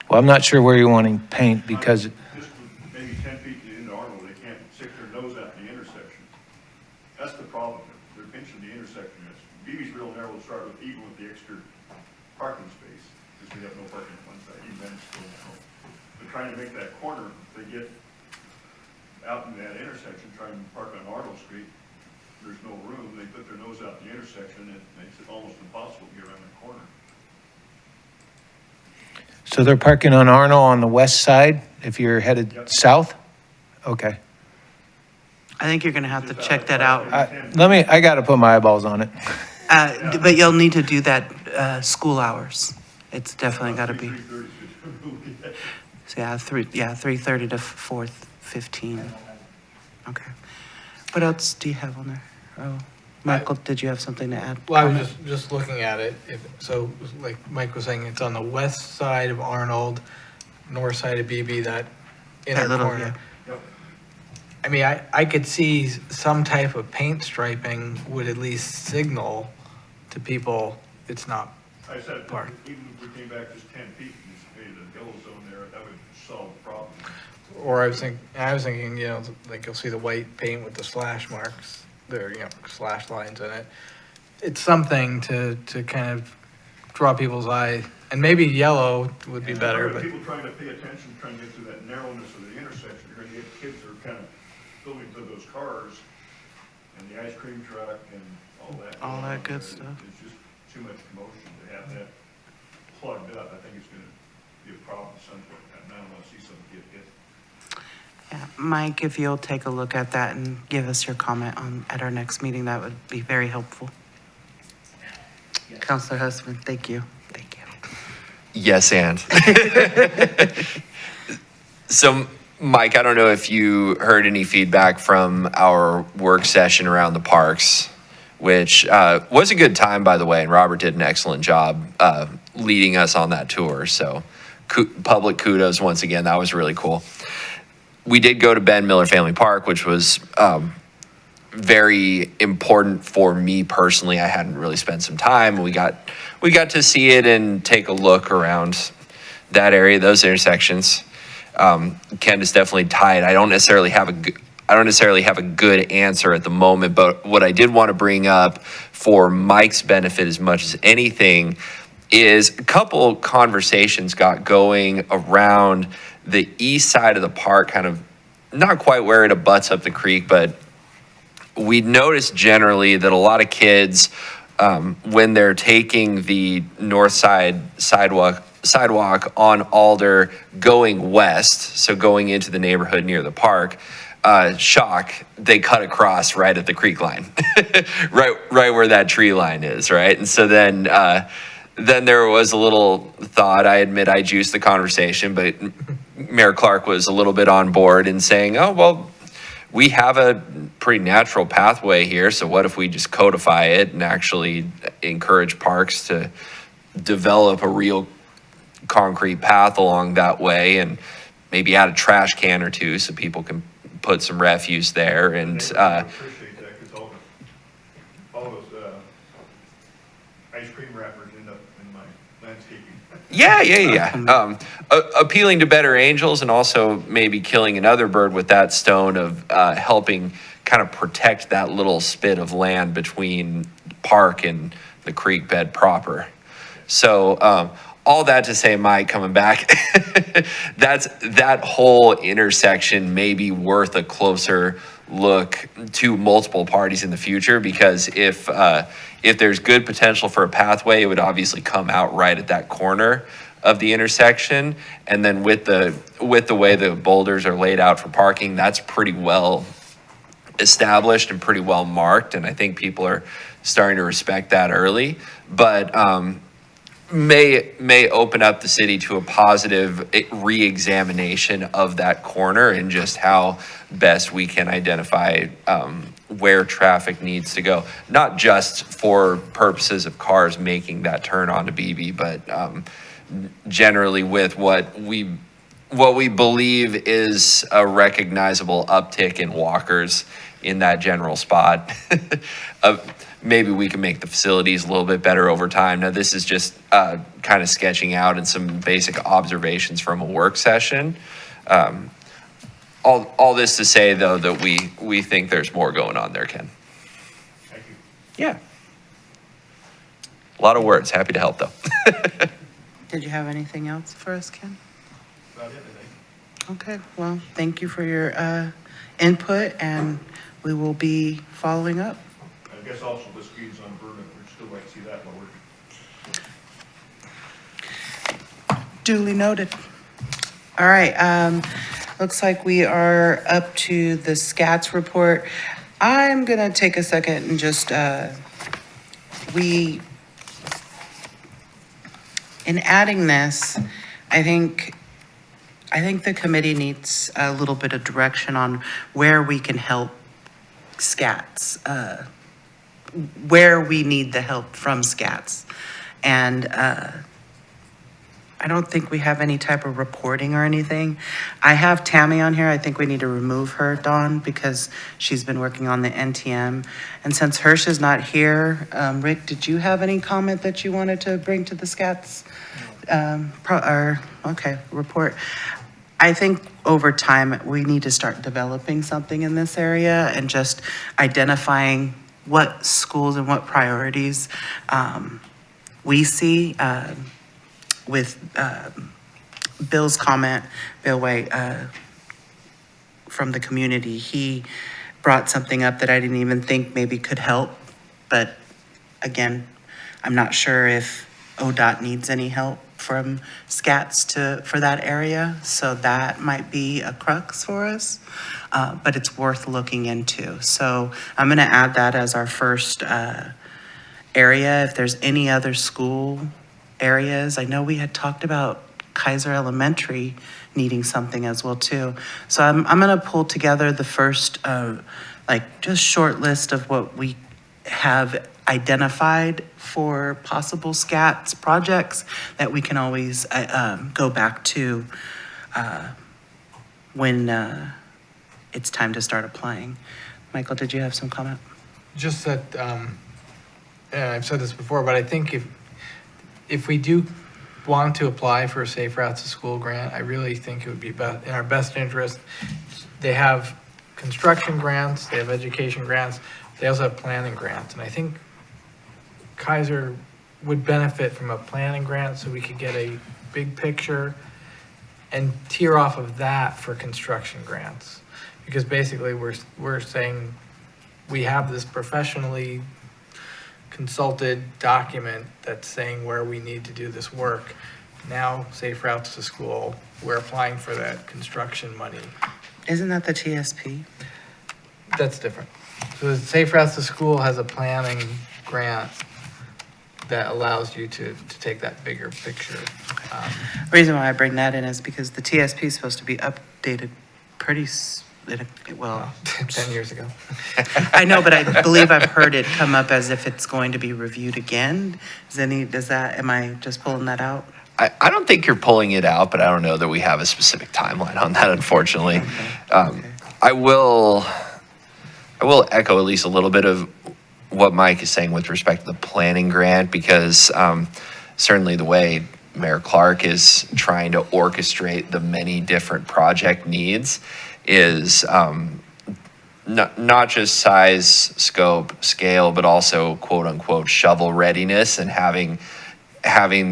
Well, I'm not sure where you're wanting paint because, Just maybe 10 feet into Arnold, they can't stick their nose out in the intersection. That's the problem. They're pinching the intersection. Beebe's real narrow to start with, even with the extra parking space, because we have no parking on one side, even then it's still narrow. They're trying to make that corner, they get out in that intersection, trying to park on Arnold Street, there's no room, they put their nose out in the intersection, it makes it almost impossible to get around that corner. so they're parking on Arnold on the west side if you're headed Yep. south? Okay. I think you're going to have to check that out. I got to put my eyeballs on it. But you'll need to do that school hours. It's definitely got to be. 3:30 should move it. So yeah, 3:30 to 4:15. Okay. What else do you have on there? Oh, Michael, did you have something to add? Well, I was just looking at it. So like Mike was saying, it's on the west side of Arnold, north side of BB, that inner That little, corner. yeah. I mean, I could see some type of paint striping would at least signal to people it's not. I said, Park. even if we came back just 10 feet and just made a yellow zone there, that would solve the problem. Or I was thinking, you know, like you'll see the white paint with the slash marks, there, you know, slash lines in it. It's something to kind of draw people's eye, and maybe yellow would be better, but. People trying to pay attention, trying to get through that narrowness of the intersection, you're gonna get kids that are kind of going to those cars and the ice cream truck and all that. All that good stuff. It's just too much commotion to have that plugged up. I think it's gonna be a problem at some point. I don't wanna see something get hit. Yeah, Mike, if you'll take a look at that and give us your comment at our next meeting, that would be very helpful. Counselor Husband, thank you. Thank you. Yes, and. So, Mike, I don't know if you heard any feedback from our work session around the parks, which was a good time, by the way, and Robert did an excellent job leading us on that tour. So, public kudos once again. That was really cool. We did go to Ben Miller Family Park, which was very important for me personally. I hadn't really spent some time. We got to see it and take a look around that area, those intersections. Ken is definitely tied. I don't necessarily have a good answer at the moment, but what I did want to bring up for Mike's benefit as much as anything is a couple conversations got going around the east side of the park, kind of not quite where it abuts up the creek, but we noticed generally that a lot of kids, when they're taking the north side sidewalk on Alder going west, so going into the neighborhood near the park, they cut across right at the creek line, right where that tree line is, right? And so then there was a little thought, I admit I juiced the conversation, but Mayor Clark was a little bit on board and saying, oh, well, we have a pretty natural pathway here, so what if we just codify it and actually encourage parks to develop a real concrete path along that way and maybe add a trash can or two so people can put some refuse there. And I appreciate that, because all those ice cream wrappers end up in my landscaping. Yeah. Appealing to better angels and also maybe killing another bird with that stone of helping kind of protect that little spit of land between park and the creek bed proper. So all that to say, Mike, coming back, that whole intersection may be worth a closer look to multiple parties in the future, because if there's good potential for a pathway, it would obviously come out right at that corner of the intersection. And then with the way the boulders are laid out for parking, that's pretty well established and pretty well marked. And I think people are starting to respect that early. But may open up the city to a positive re-examination of that corner and just how best we can identify where traffic needs to go, not just for purposes of cars making that turn onto BB, but generally with what we believe is a recognizable uptick in walkers in that general spot. Maybe we can make the facilities a little bit better over time. Now, this is just kind of sketching out and some basic observations from a work session. All this to say, though, that we think there's more going on there, Ken. Thank you. Yeah. A lot of words. Happy to help, though. Did you have anything else for us, Ken? About it, I think. Okay, well, thank you for your input, and we will be following up. I guess also the speeds on Vernon, we'd still like to see that lowered. Duly noted. All right, looks like we are up to the SCATS report. I'm gonna take a second and just, in adding this, I think I think the committee needs a little bit of direction on where we can help SCATs, where we need the help from SCATs. And I don't think we have any type of reporting or anything. I have Tammy on here. I think we need to remove her, Dawn, because she's been working on the NTM. And since Hirsch is not here, Rick, did you have any comment that you wanted to bring to the SCATs? Report. I think over time, we need to start developing something in this area and just identifying what schools and what priorities we see. With Bill's comment, Bill White, from the community, he brought something up that I didn't even think maybe could help. But again, I'm not sure if ODOT needs any help from SCATs for that area. So that might be a crux for us, but it's worth looking into. So I'm gonna add that as our first area. If there's any other school areas, I know we had talked about Keizer Elementary needing something as well too. So I'm gonna pull together the first, just short list of what we have identified for possible SCATs projects that we can always go back to when it's time to start applying. Michael, did you have some comment? Just that, I've said this before, but I think if we do want to apply for a Safe Routes to School grant, I really think it would be in our best interest. They have construction grants, they have education grants, they also have planning grants. And I think Keizer would benefit from a planning grant so we could get a big picture and tier off of that for construction grants. Because basically we're saying we have this professionally consulted document that's saying where we need to do this work. Now, Safe Routes to School, we're applying for that construction money. Isn't that the TSP? That's different. So the Safe Routes to School has a planning grant that allows you to take that bigger picture. The reason why I bring that in is because the TSP is supposed to be updated pretty, 10 years ago. I know, but I believe I've heard it come up as if it's going to be reviewed again. Am I just pulling that out? I don't think you're pulling it out, but I don't know that we have a specific timeline on that, unfortunately. Okay. I will echo at least a little bit of what Mike is saying with respect to the planning grant, because certainly the way Mayor Clark is trying to orchestrate the many different project needs is not just size, scope, scale, but also quote unquote shovel readiness, and having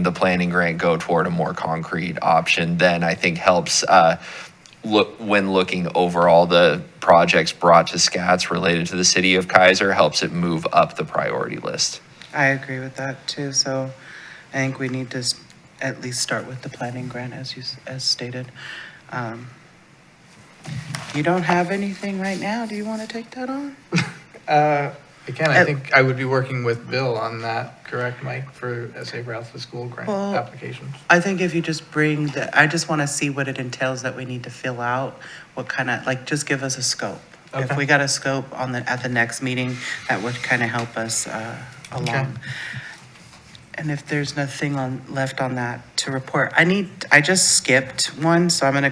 the planning grant go toward a more concrete option then I think helps when looking over all the projects brought to SCATs related to the city of Keizer, helps it move up the priority list. I agree with that too. So I think we need to at least start with the planning grant as stated. You don't have anything right now. Do you want to take that on? Again, I think I would be working with Bill on that, correct, Mike, for Safe Routes to School grant applications? I think if you just bring I just want to see what it entails that we need to fill out, what kind of, just give us a scope. If Okay. we got a scope at the next meeting, that would kind of help us along. Okay. And if there's nothing left on that to report, I just skipped one, so I'm gonna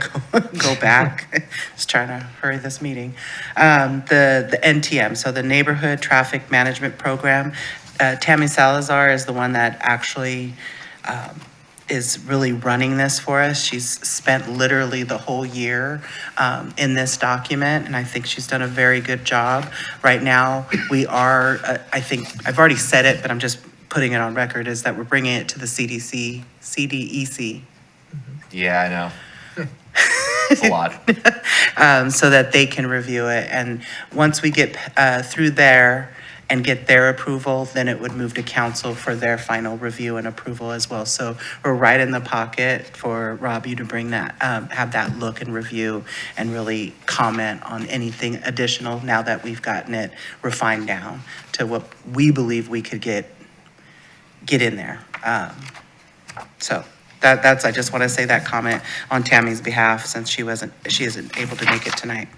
go back. Just trying to hurry this meeting. The NTM, so the Neighborhood Traffic Management Program. Tammy Salazar is the one that actually is really running this for us. She's spent literally the whole year in this document, and I think she's done a very good job. Right now, we are, I think, I've already said it, but I'm just putting it on record, is that we're bringing it to the CDEC. Yeah, I know. It's a lot. So that they can review it. And once we get through there and get their approval, then it would move to council for their final review and approval as well. So we're right in the pocket for Rob, you to bring that, have that look and review and really comment on anything additional now that we've gotten it refined down to what we believe we could get in there. So That's, I just want to say that comment on Tammy's behalf, since she isn't able to make it tonight.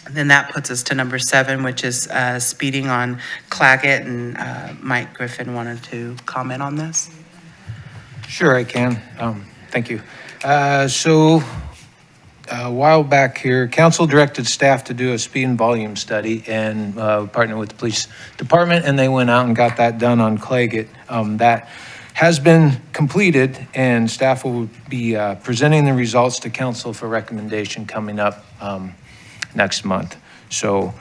Then that puts us to number 7, which is speeding on Claggett, and Mike Griffin wanted to comment on this. Sure, I can. Thank you. So a while back here, council directed staff to do a speed and volume study and partner with the police department, and they went out and got that done on Claggett. That has been completed, and staff will be presenting the results to council for recommendation coming up next month. So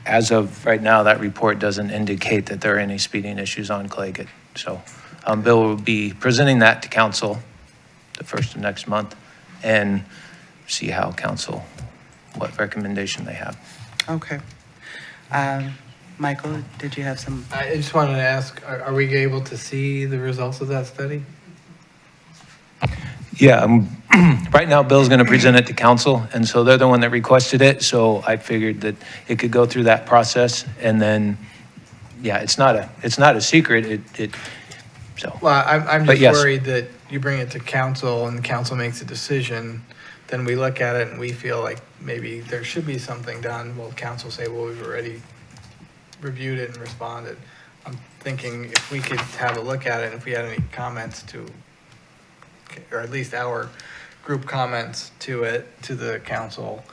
as of right now, that report doesn't indicate that there are any speeding issues on Claggett. So Bill will be presenting that to council the first of next month and see how council, what recommendation they have. Okay. Michael, did you have some? I just wanted to ask, are we able to see the results of that study? Yeah, right now Bill's going to present it to council, and so they're the one that requested it, so I figured that it could go through that process, and then, yeah, it's not a secret, so. Well, I'm But just yes. worried that you bring it to council and the council makes a decision, then we look at it and we feel like maybe there should be something done. Well, council say, well, we've already reviewed it and responded. I'm thinking if we could have a look at it, and if we had any comments to, or at least our group comments to it, to the council.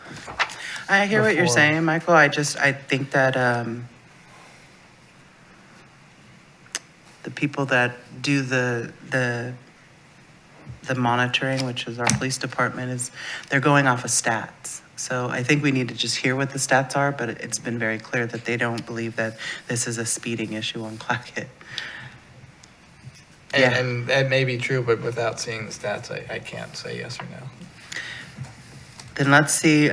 I hear what you're before- saying, Michael. I think that the people that do the monitoring, which is our police department, they're going off of stats. So I think we need to just hear what the stats are, but it's been very clear that they don't believe that this is a speeding issue on Claggett. Yeah. And that may be true, but without seeing the stats, I can't say yes or no. Then let's see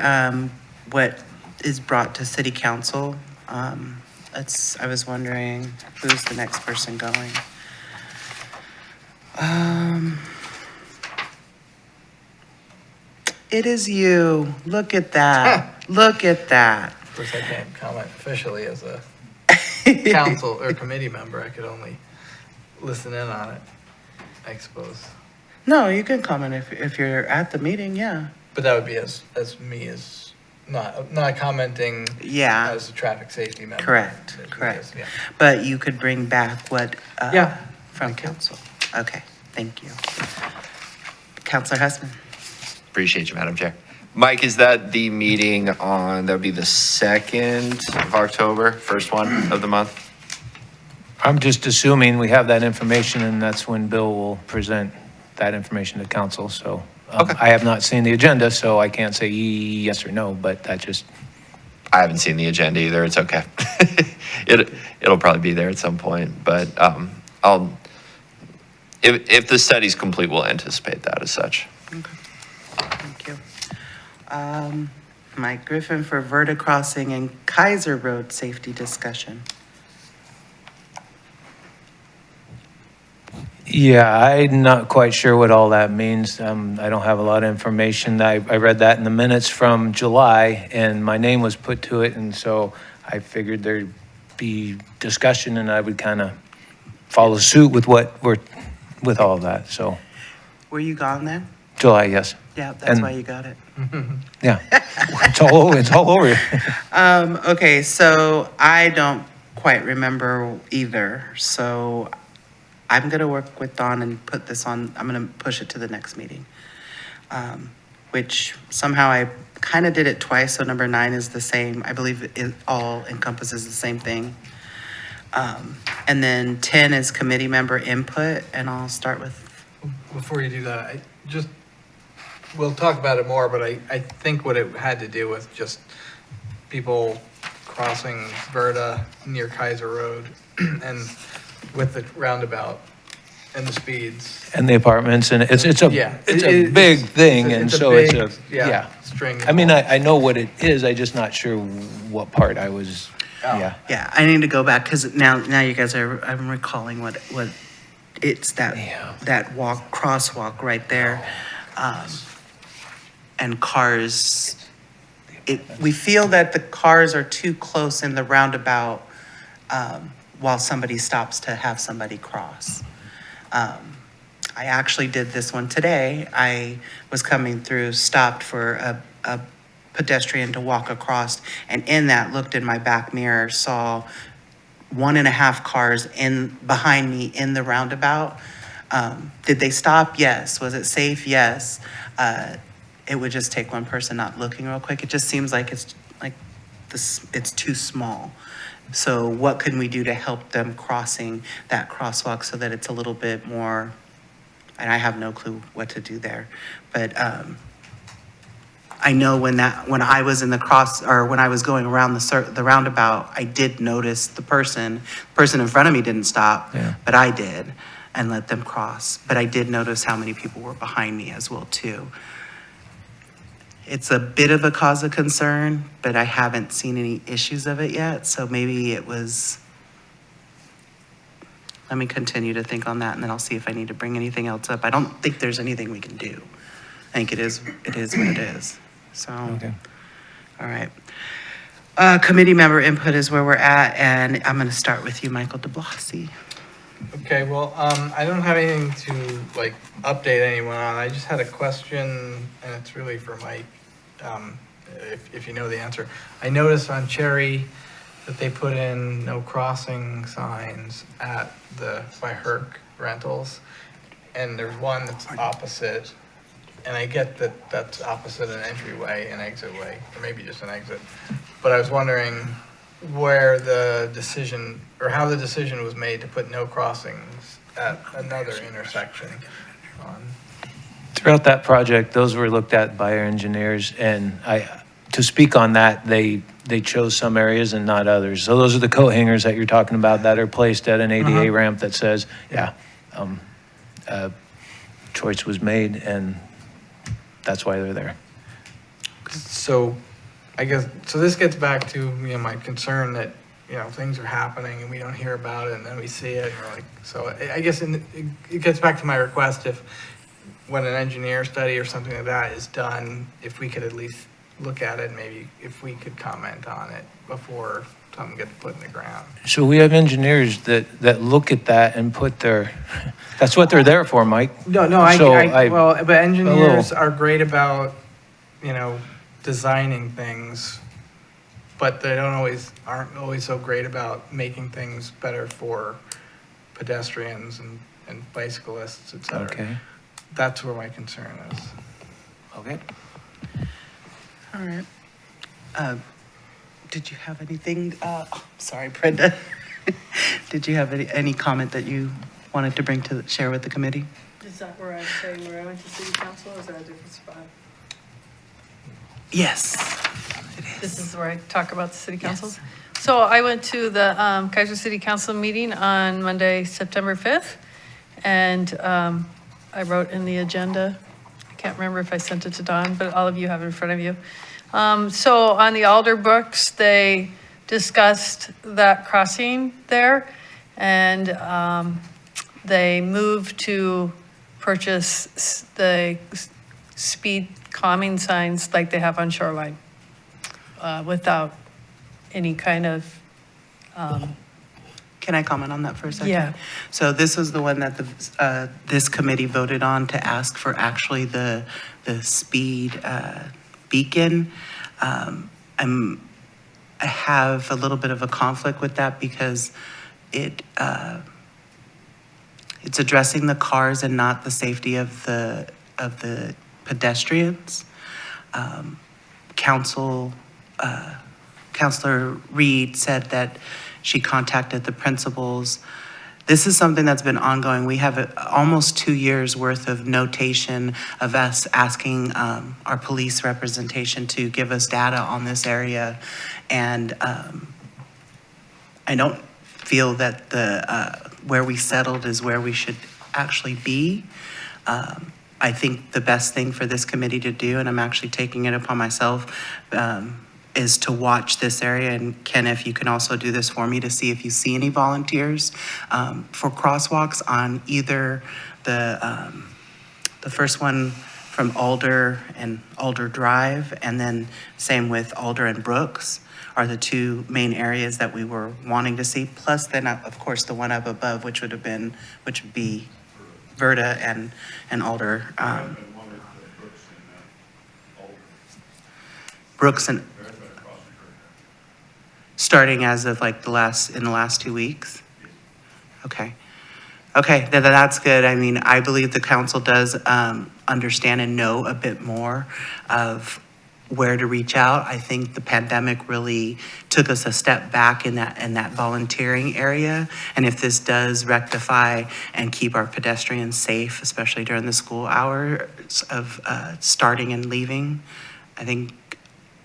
what is brought to city council. I was wondering, who's the next person going? It is you. Look at that. Look at that. Of course, I can't comment officially as a council or committee member. I could only listen in on it, I suppose. No, you can comment if you're at the meeting, yeah. But that would be as me as not commenting Yeah, as a traffic safety member. correct, As- correct. yeah. But you could bring back what, Yeah. from council. Okay, thank you. Counselor Hessman. Appreciate you, Madam Chair. Mike, is that the meeting on, that would be the 2nd of October, first one of the month? I'm just assuming we have that information, and that's when Bill will present that information to council, so. Okay. I have not seen the agenda, so I can't say yes or no, but that just, I haven't seen the agenda either. It's okay. It'll probably be there at some point, but if the study's complete, we'll anticipate that as such. Thank you. Mike Griffin for Verta Crossing and Keizer Road safety discussion. yeah, I'm not quite sure what all that means. I don't have a lot of information. I read that in the minutes from July, and my name was put to it, and so I figured there'd be discussion, and I would kind of follow suit with with all of that, so. Were you gone then? July, yes. Yeah, that's And- why you got it. Yeah, it's all over. Okay, so I don't quite remember either, so I'm gonna work with Dawn and put this on, I'm gonna push it to the next meeting. Which somehow I kind of did it twice, so number 9 is the same. I believe it all encompasses the same thing. And then 10 is committee member input, and I'll start with, Before you do that, we'll talk about it more, but I think what it had to do with just people crossing Verta near Keizer Road and with the roundabout and the speeds. And the apartments, and it's Yeah, a big thing, and so it's a, big, yeah. string. I mean, I know what it is, I just not sure what part I was, Oh. yeah. yeah, I need to go back, because now you guys are, I'm recalling what it's Yeah. that crosswalk right there. And cars, we feel that the cars are too close in the roundabout while somebody stops to have somebody cross. I actually did this one today. I was coming through, stopped for a pedestrian to walk across, and in that, looked in my back mirror, saw 1.5 cars behind me in the roundabout. Did they stop? Yes. Was it safe? Yes. It would just take one person not looking real quick. It just seems like it's too small. So what can we do to help them crossing that crosswalk so that it's a little bit more, and I have no clue what to do there. But I know when I was in when I was going around the roundabout, I did notice the person in front of me didn't stop, Yeah. but I did, and let them cross. But I did notice how many people were behind me as well too. It's a bit of a cause of concern, but I haven't seen any issues of it yet, so maybe it was, let me continue to think on that, and then I'll see if I need to bring anything else up. I don't think there's anything we can do. I think it is what it is, so. Okay. All right. Committee member input is where we're at, and I'm gonna start with you, Michael DeBlasi. Okay, well, I don't have anything to like update anyone on. I just had a question, and it's really for Mike, if you know the answer. I noticed on Cherry that they put in no crossing signs at by Herc Rentals, and there's one that's opposite, and I get that that's opposite an entryway and exitway, or maybe just an exit. But I was wondering where the decision, or how the decision was made to put no crossings at another intersection on. Throughout that project, those were looked at by our engineers, and to speak on that, they chose some areas and not others. So those are the coat hangers that you're talking about that are placed at an ADA ramp that says, choice was made, and that's why they're there. So I guess, so this gets back to, my concern that, things are happening and we don't hear about it, and then we see it, and we're like, so I guess it gets back to my request, if when an engineer study or something like that is done, if we could at least look at it, maybe if we could comment on it before something gets put in the ground. So we have engineers that look at that and put that's what they're there for, Mike. No, So well, but engineers are great about, designing things, but they aren't always so great about making things better for pedestrians and bicyclists, et cetera. Okay. That's where my concern is. Okay. All right. Did you have anything, sorry, Brenda. Did you have any comment that you wanted to share with the committee? Is that where I say where I went to city council, or is that a different spot? Yes, it is. This is where I talk about the city council? Yes. So I went to the Keizer City Council meeting on Monday, September 5th, and I wrote in the agenda, I can't remember if I sent it to Dawn, but all of you have it in front of you. So on the Alder books, they discussed that crossing there, and they moved to purchase the speed calming signs like they have on Shoreline, without any kind of, Can I comment on that for a second? Yeah. So this was the one that this committee voted on to ask for actually the speed beacon. I have a little bit of a conflict with that because it's addressing the cars and not the safety of the pedestrians. Counselor Reed said that she contacted the principals. This is something that's been ongoing. We have almost 2 years worth of notation of us asking our police representation to give us data on this area. And I don't feel that where we settled is where we should actually be. I think the best thing for this committee to do, and I'm actually taking it upon myself, is to watch this area. And Ken, if you can also do this for me to see if you see any volunteers for crosswalks on either the first one from Alder and Alder Drive, and then same with Alder and Brooks are the two main areas that we were wanting to see. Plus then, of course, the one up above, which would be Verda and Alder, There has been one at Brooks in Alden. Brooks, and There has been a crossing curve. starting as of like in the last 2 weeks? Okay. Okay, that's good. I mean, I believe the council does understand and know a bit more of where to reach out. I think the pandemic really took us a step back in that volunteering area. And if this does rectify and keep our pedestrians safe, especially during the school hours of starting and leaving, I think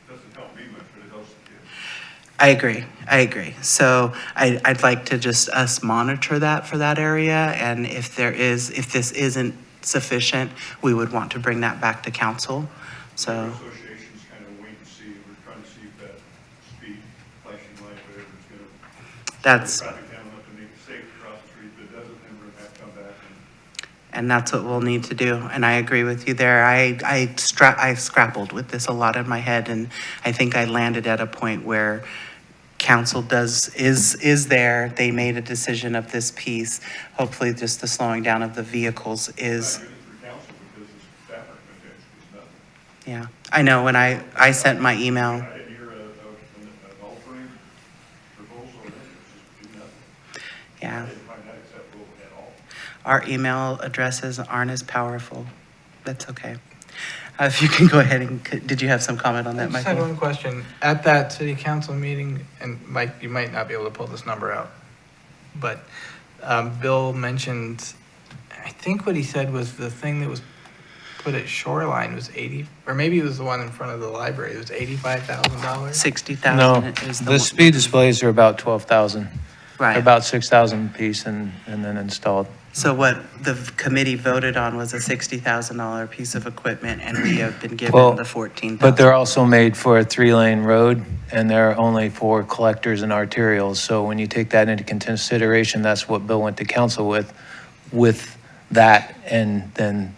Doesn't help me much, but it helps the kids. I agree. So I'd like to just us monitor that for that area, and if this isn't sufficient, we would want to bring that back to council. So, Associations kind of wait and see. We're trying to see if that speed, flashing light, whatever, is going to. That's- Traffic down enough to make it safe to cross the street, but it doesn't, then we're going to have to come back and. and that's what we'll need to do, and I agree with you there. I scrappled with this a lot in my head, and I think I landed at a point where council is there. They made a decision of this piece. Hopefully, just the slowing down of the vehicles is. Not good for council because the staff recommendation is nothing. Yeah, I know, when I sent my email, I didn't hear an altering proposal or anything, it's just do nothing. yeah, I didn't find that acceptable at all. our email addresses aren't as powerful. That's okay. If you can go ahead and, did you have some comment on I that, just had Michael? one question. At that city council meeting, and Mike, you might not be able to pull this number out, but Bill mentioned, I think what he said was the thing that was put at Shoreline was 80, or maybe it was the one in front of the library, it was $85,000. 60,000 No, is the speed displays are about 12,000. Right. About 6,000 apiece and then installed. So what the committee voted on was a $60,000 piece of equipment, and we have been given Well, the 14,000. But they're also made for a 3-lane road, and they're only for collectors and arterials. So when you take that into consideration, that's what Bill went to council with that. And then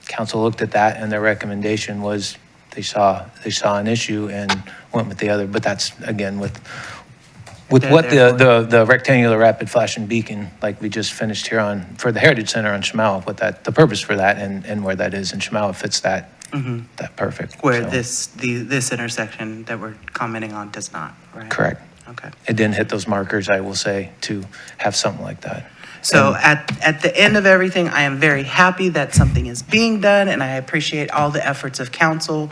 council looked at that, and their recommendation was they saw an issue and went with the other. But that's, again, with They're what there the rectangular rapid flashing beacon, like we just finished here on, for the Heritage Center on Shemau, what that, the purpose for that and where that is in Shemau fits that perfect. Where So, this intersection that we're commenting on does not, right? Correct. Okay. It didn't hit those markers, I will say, to have something like that. So at the end of everything, I am very happy that something is being done, and I appreciate all the efforts of council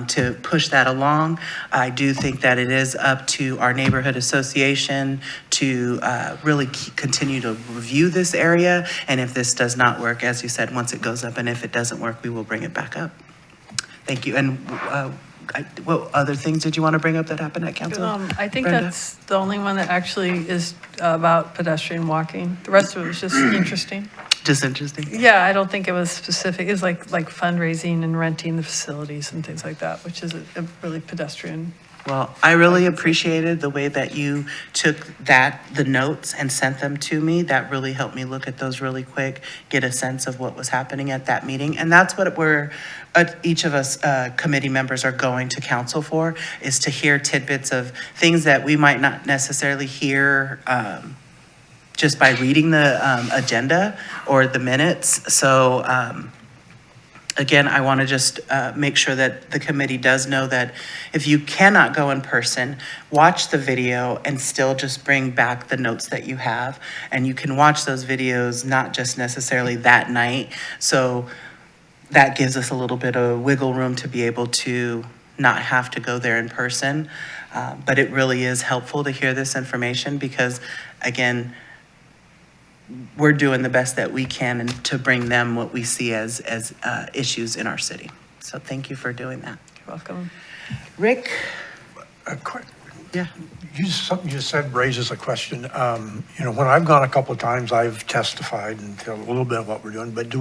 to push that along. I do think that it is up to our neighborhood association to really continue to review this area, and if this does not work, as you said, once it goes up, and if it doesn't work, we will bring it back up. Thank you. And what other things did you want to bring up that happened at council? I think Brenda? that's the only one that actually is about pedestrian walking. The rest of it was just interesting. Just interesting. Yeah, I don't think it was specific. It was like fundraising and renting the facilities and things like that, which is a really pedestrian. Well, I really appreciated the way that you took the notes and sent them to me. That really helped me look at those really quick, get a sense of what was happening at that meeting. And that's what each of us committee members are going to council for, is to hear tidbits of things that we might not necessarily hear just by reading the agenda or the minutes. So again, I want to just make sure that the committee does know that if you cannot go in person, watch the video and still just bring back the notes that you have. And you can watch those videos not just necessarily that night. So that gives us a little bit of wiggle room to be able to not have to go there in person. But it really is helpful to hear this information because, again, we're doing the best that we can and to bring them what we see as issues in our city. So thank you for doing that. You're welcome. Rick? Quick, Yeah. something you said raises a question. When I've gone a couple of times, I've testified and tell a little bit of what we're doing, but do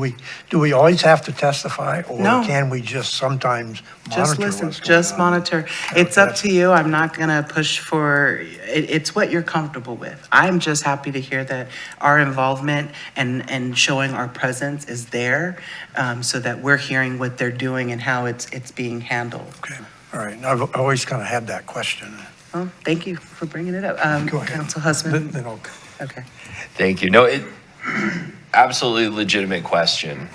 we always have to testify? No. Or can we just sometimes Just monitor listen, what's going just on? monitor. It's up to you. I'm not gonna push for, it's what you're comfortable with. I'm just happy to hear that our involvement and showing our presence is there, so that we're hearing what they're doing and how it's being handled. Okay, all right. And I've always kind of had that question. Well, thank you for bringing it up. Go ahead. Council Husband? Then I'll Okay. Thank you. No, absolutely legitimate question.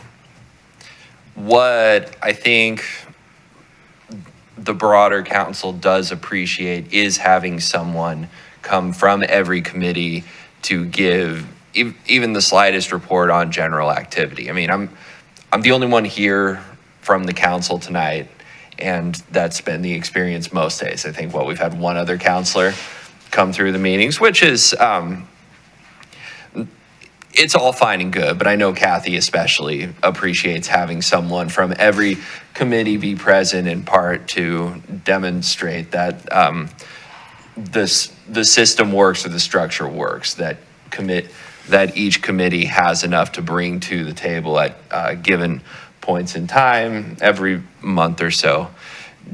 What I think the broader council does appreciate is having someone come from every committee to give even the slightest report on general activity. I mean, I'm the only one here from the council tonight, and that's been the experience most days. I think we've had one other counselor come through the meetings, which is it's all fine and good, but I know Kathy especially appreciates having someone from every committee be present in part to demonstrate that the system works or the structure works, that each committee has enough to bring to the table at given points in time every month or so.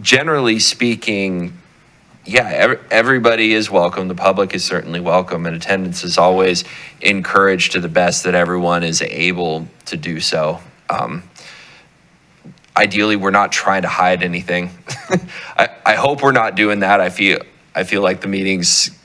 Generally speaking, yeah, everybody is welcome. The public is certainly welcome, and attendance is always encouraged to the best that everyone is able to do so. Ideally, we're not trying to hide anything. I hope we're not doing that. I feel like the meetings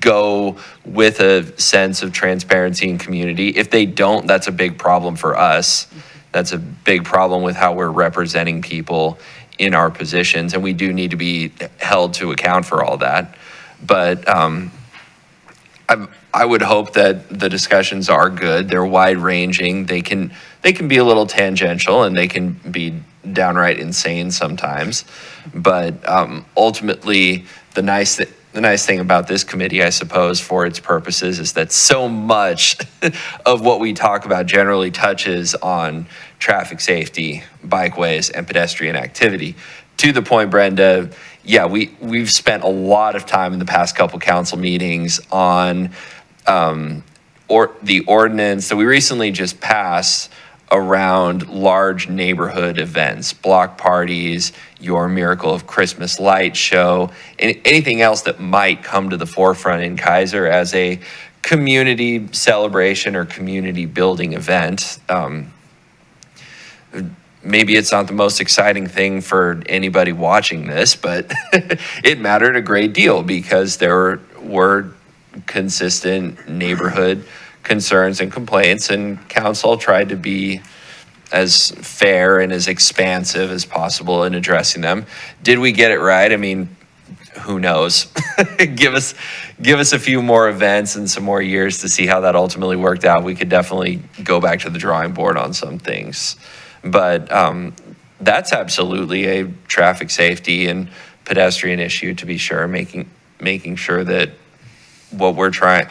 go with a sense of transparency and community. If they don't, that's a big problem for us. That's a big problem with how we're representing people in our positions, and we do need to be held to account for all that. But I would hope that the discussions are good. They're wide-ranging. They can be a little tangential, and they can be downright insane sometimes. But ultimately, the nice thing about this committee, I suppose, for its purposes, is that so much of what we talk about generally touches on traffic safety, bikeways, and pedestrian activity. To the point, Brenda, yeah, we've spent a lot of time in the past couple council meetings on the ordinance that we recently just passed around large neighborhood events, block parties, your Miracle of Christmas Light show, and anything else that might come to the forefront in Keizer as a community celebration or community building event. Maybe it's not the most exciting thing for anybody watching this, but it mattered a great deal because there were consistent neighborhood concerns and complaints, and council tried to be as fair and as expansive as possible in addressing them. Did we get it right? I mean, who knows? Give us a few more events and some more years to see how that ultimately worked out. We could definitely go back to the drawing board on some things. But that's absolutely a traffic safety and pedestrian issue, to be sure, making sure that what we're trying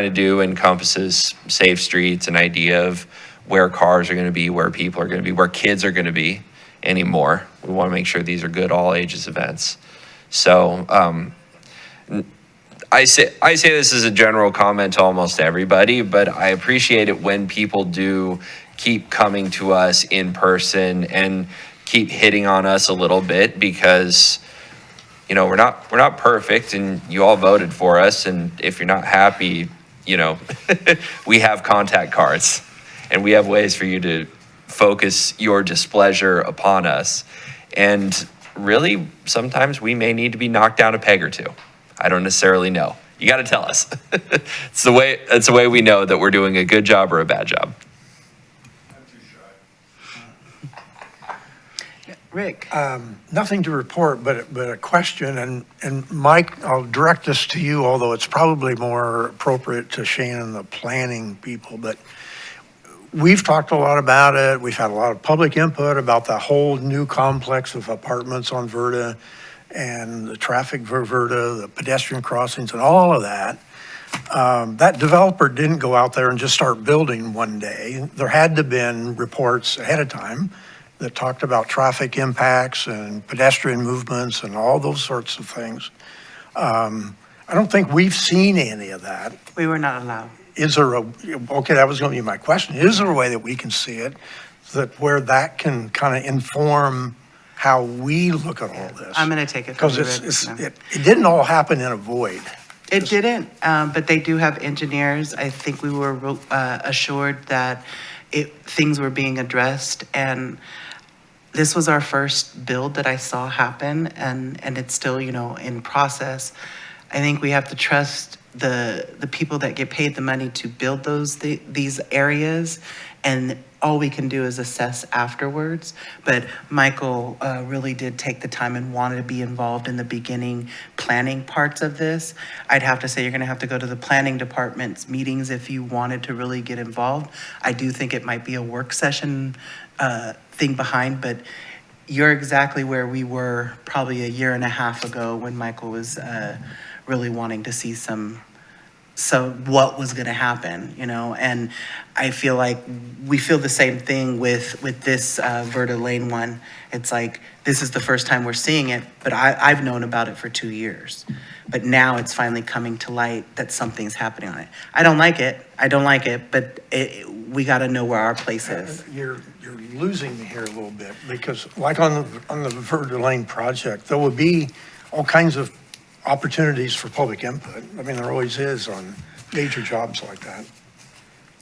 to do encompasses safe streets, an idea of where cars are going to be, where people are going to be, where kids are going to be anymore. We want to make sure these are good all ages events. So I say this as a general comment to almost everybody, but I appreciate it when people do keep coming to us in person and keep hitting on us a little bit, because we're not perfect, and you all voted for us, and if you're not happy, we have contact cards, and we have ways for you to focus your displeasure upon us. And really, sometimes we may need to be knocked down a peg or two. I don't necessarily know. You got to tell us. It's the way we know that we're doing a good job or a bad job. Rick? Nothing to report, but a question, and Mike, I'll direct this to you, although it's probably more appropriate to Shane and the planning people, but we've talked a lot about it. We've had a lot of public input about the whole new complex of apartments on Verda and the traffic for Verda, the pedestrian crossings and all of that. That developer didn't go out there and just start building one day. There had to have been reports ahead of time that talked about traffic impacts and pedestrian movements and all those sorts of things. I don't think we've seen any of that. We were not allowed. Is there okay, that was going to be my question. Is there a way that we can see it, that where that can kind of inform how we look at all this? I'm going to take it from Because you, Rick. it didn't all happen in a void. It didn't, but they do have engineers. I think we were assured that things were being addressed, and this was our first build that I saw happen, and it's still, in process. I think we have to trust the people that get paid the money to build these areas, and all we can do is assess afterwards. But Michael really did take the time and wanted to be involved in the beginning planning parts of this. I'd have to say you're gonna have to go to the planning department's meetings if you wanted to really get involved. I do think it might be a work session thing behind, but you're exactly where we were probably a year and a half ago when Michael was really wanting to see what was going to happen, you know? And I feel like we feel the same thing with this Verda Lane one. It's like, this is the first time we're seeing it, but I've known about it for 2 years. But now it's finally coming to light that something's happening on it. I don't like it, but we got to know where our place is. You're losing me here a little bit, because like on the Verda Lane project, there would be all kinds of opportunities for public input. I mean, there always is on major jobs like that.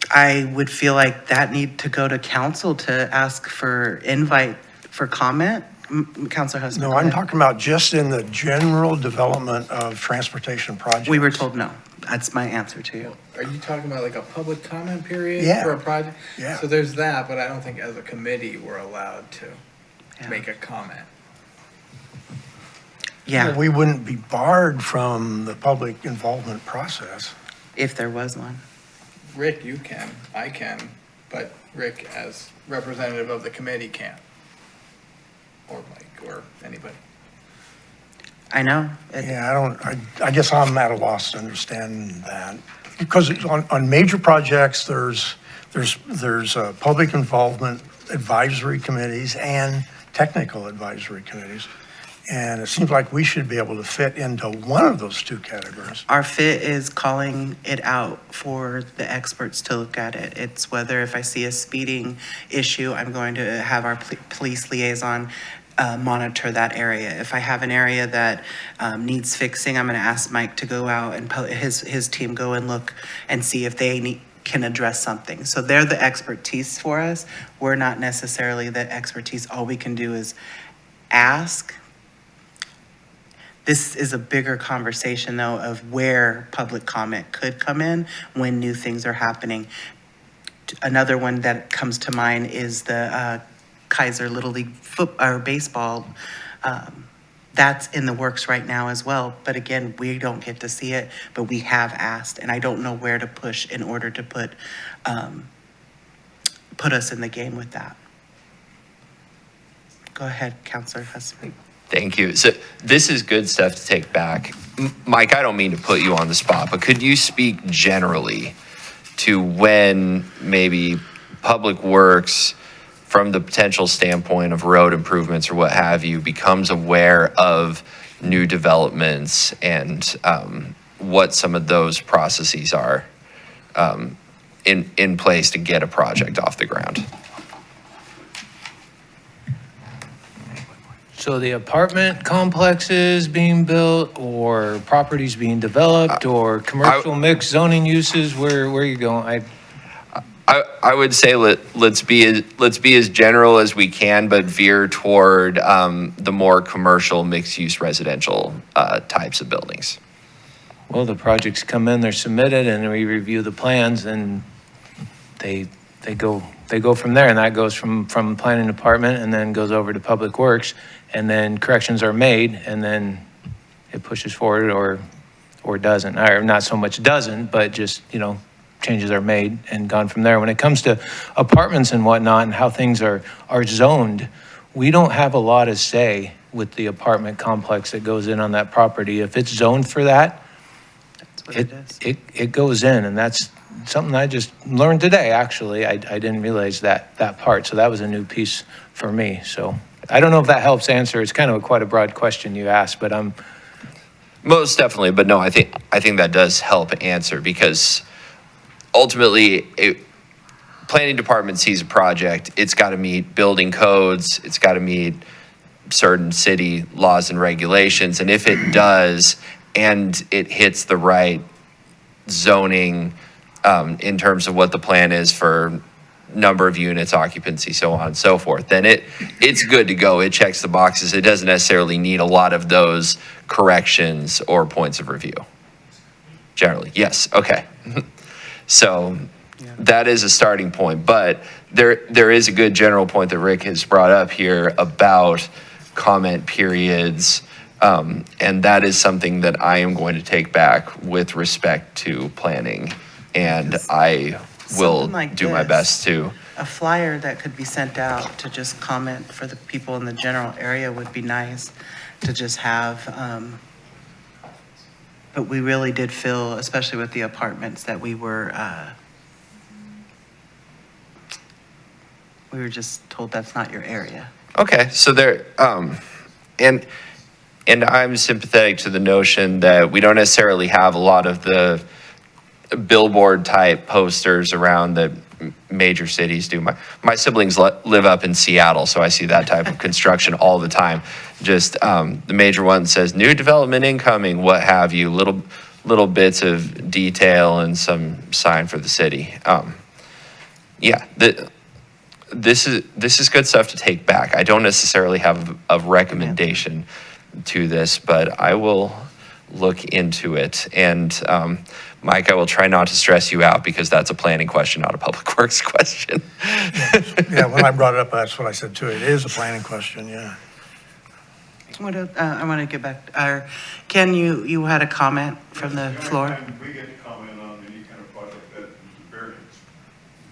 I would feel like that need to go to council to ask for invite for comment. Councilor Husband. No, I'm talking about just in the general development of transportation projects. We were told no. That's my answer to you. Are you talking about like a public comment period Yeah. for a project? Yeah. So there's that, but I don't think as a committee, we're allowed to Yeah. make a comment. Yeah, We wouldn't be barred from the public involvement process. if there was one. Rick, you can, I can, but Rick as representative of the committee can't. Or Mike, or anybody. I know. Yeah, I guess I'm at a loss to understand that. Because on major projects, there's public involvement advisory committees and technical advisory committees. And it seems like we should be able to fit into one of those two categories. Our fit is calling it out for the experts to look at it. It's whether if I see a speeding issue, I'm going to have our police liaison monitor that area. If I have an area that needs fixing, I'm going to ask Mike to go out and his team go and look and see if they can address something. So they're the expertise for us. We're not necessarily the expertise. All we can do is ask. This is a bigger conversation, though, of where public comment could come in when new things are happening. Another one that comes to mind is the Keizer Little League baseball. That's in the works right now as well. But again, we don't get to see it, but we have asked, and I don't know where to push in order to put us in the game with that. Go ahead, Councilor Husband. Thank you. So this is good stuff to take back. Mike, I don't mean to put you on the spot, but could you speak generally to when maybe Public Works, from the potential standpoint of road improvements or what have you, becomes aware of new developments and what some of those processes are in place to get a project off the ground? So the apartment complexes being built, or properties being developed, or commercial mixed zoning uses, where are you going? I would say let's be as general as we can, but veer toward the more commercial mixed-use residential types of buildings. Well, the projects come in, they're submitted, and we review the plans, and they go from there, and that goes from the planning department, and then goes over to Public Works, and then corrections are made, and then it pushes forward or doesn't, or not so much doesn't, but just, changes are made and gone from there. When it comes to apartments and whatnot and how things are zoned, we don't have a lot of say with the apartment complex that goes in on that property. If it's zoned for that, That's what it is. it goes in, and that's something I just learned today, actually. I didn't realize that part, so that was a new piece for me. So I don't know if that helps answer. It's kind of quite a broad question you asked, but Most definitely, but no, I think that does help answer, because ultimately, planning department sees a project, it's got to meet building codes, it's got to meet certain city laws and regulations, and if it does, and it hits the right zoning in terms of what the plan is for number of units, occupancy, so on and so forth, then it's good to go. It checks the boxes. It doesn't necessarily need a lot of those corrections or points of review. Generally, yes, okay. So that is a starting point, but there is a good general point that Rick has brought up here about comment periods, and that is something that I am going to take back with respect to planning, and I will Something like do my this. best to. A flyer that could be sent out to just comment for the people in the general area would be nice to just have. But we really did feel, especially with the apartments, that we were just told that's not your area. Okay, so there, and I'm sympathetic to the notion that we don't necessarily have a lot of the billboard type posters around that major cities do. My siblings live up in Seattle, so I see that type of construction all the time. Just the major one says new development incoming, what have you, little bits of detail and some sign for the city. Yeah, this is good stuff to take back. I don't necessarily have a recommendation to this, but I will look into it. And Mike, I will try not to stress you out because that's a planning question, not a public works question. Yeah, when I brought it up, that's what I said too. It is a planning question, yeah. I want to get back, Ken, you had a comment from the floor? only time we get to comment on any kind of project that is the variance,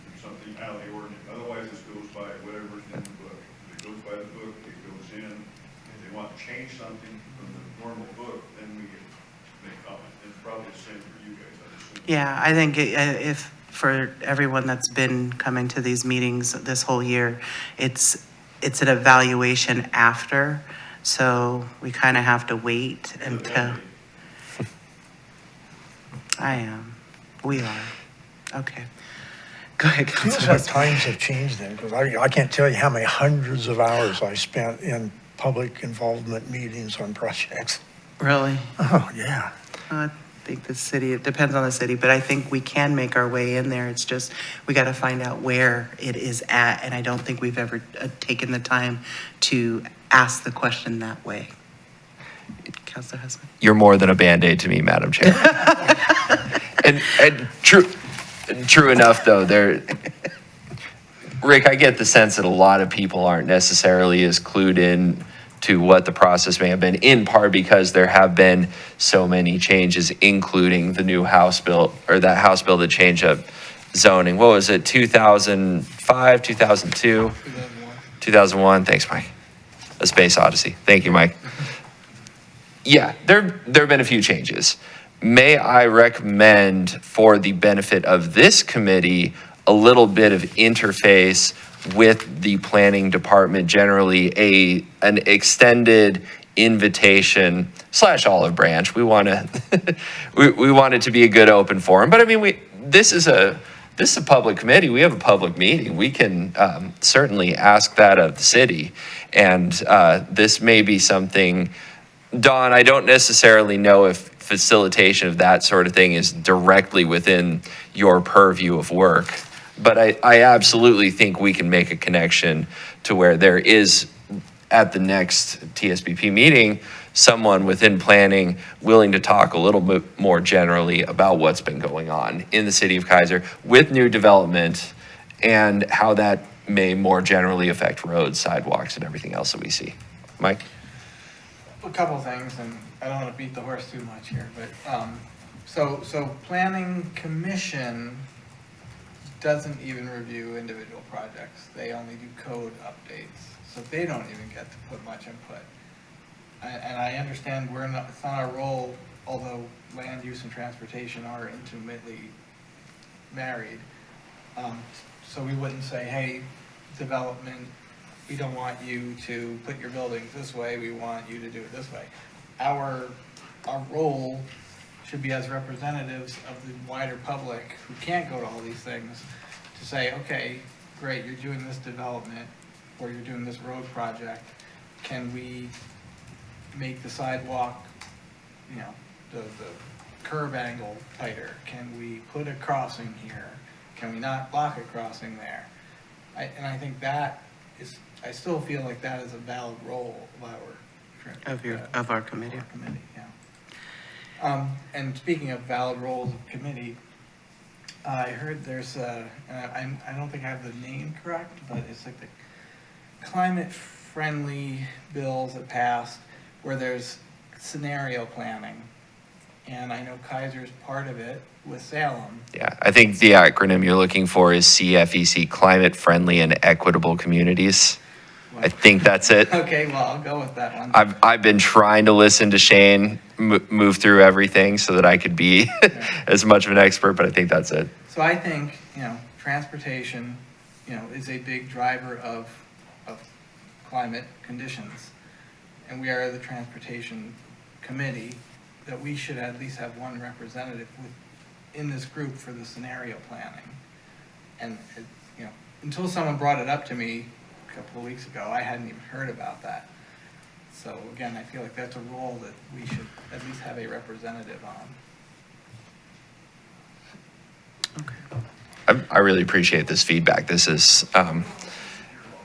or something out of the ordinance. Otherwise, this goes by whatever's in the book. If it goes by the book, it goes in. If they want to change something from the normal book, then we get to make comment. It's probably the same for you guys, I assume. Yeah, I think if, for everyone that's been coming to these meetings this whole year, it's an evaluation after, so we kind of have to wait until. I am, we are, okay. Go ahead, Feels Councilor. like times have changed then, because I can't tell you how many hundreds of hours I spent in public involvement meetings on projects. Really? Oh, yeah. I think the city, it depends on the city, but I think we can make our way in there. It's just, we got to find out where it is at, and I don't think we've ever taken the time to ask the question that way. Councilor Husband? You're more than a Band-Aid to me, Madam Chair. and true enough, though, Rick, I get the sense that a lot of people aren't necessarily as clued in to what the process may have been, in part because there have been so many changes, including the new House bill, or that House bill that changed up zoning. What was it, 2005, 2002? 2001, thanks, Mike. A space odyssey. Thank you, Mike. Yeah, there have been a few changes. May I recommend, for the benefit of this committee, a little bit of interface with the planning department, generally an extended invitation / olive branch. We want to we want it to be a good open forum. But I mean, this is a public committee. We have a public meeting. We can certainly ask that of the city, and this may be something. Dawn, I don't necessarily know if facilitation of that sort of thing is directly within your purview of work, but I absolutely think we can make a connection to where there is, at the next TSBP meeting, someone within planning willing to talk a little bit more generally about what's been going on in the city of Keizer with new development and how that may more generally affect roads, sidewalks, and everything else that we see. Mike? A couple of things, and I don't want to beat the horse too much here, but, so planning commission doesn't even review individual projects. They only do code updates, so they don't even get to put much input. And I understand it's not our role, although land use and transportation are intimately married. So we wouldn't say, hey, development, we don't want you to put your buildings this way, we want you to do it this way. Our role should be as representatives of the wider public who can't go to all these things to say, okay, great, you're doing this development or you're doing this road project. Can we make the sidewalk, the curb angle tighter? Can we put a crossing here? Can we not block a crossing there? And I think that is, I still feel like that is a valid role of Of our committee. Yeah. And speaking of valid roles of committee, I heard there's I don't think I have the name correct, but it's like the climate-friendly bills that passed where there's scenario planning. And I know Keizer's part of it with Salem. Yeah, I think the acronym you're looking for is CFEC, Climate Friendly and Equitable Communities. I think that's it. Okay, well, I'll go with that one. I've been trying to listen to Shane move through everything so that I could be as much of an expert, but I think that's it. So I think, transportation, is a big driver of climate conditions. And we are the transportation committee, that we should at least have one representative in this group for the scenario planning. And, until someone brought it up to me a couple of weeks ago, I hadn't even heard about that. So again, I feel like that's a role that we should at least have a representative on. I really appreciate this feedback. This is,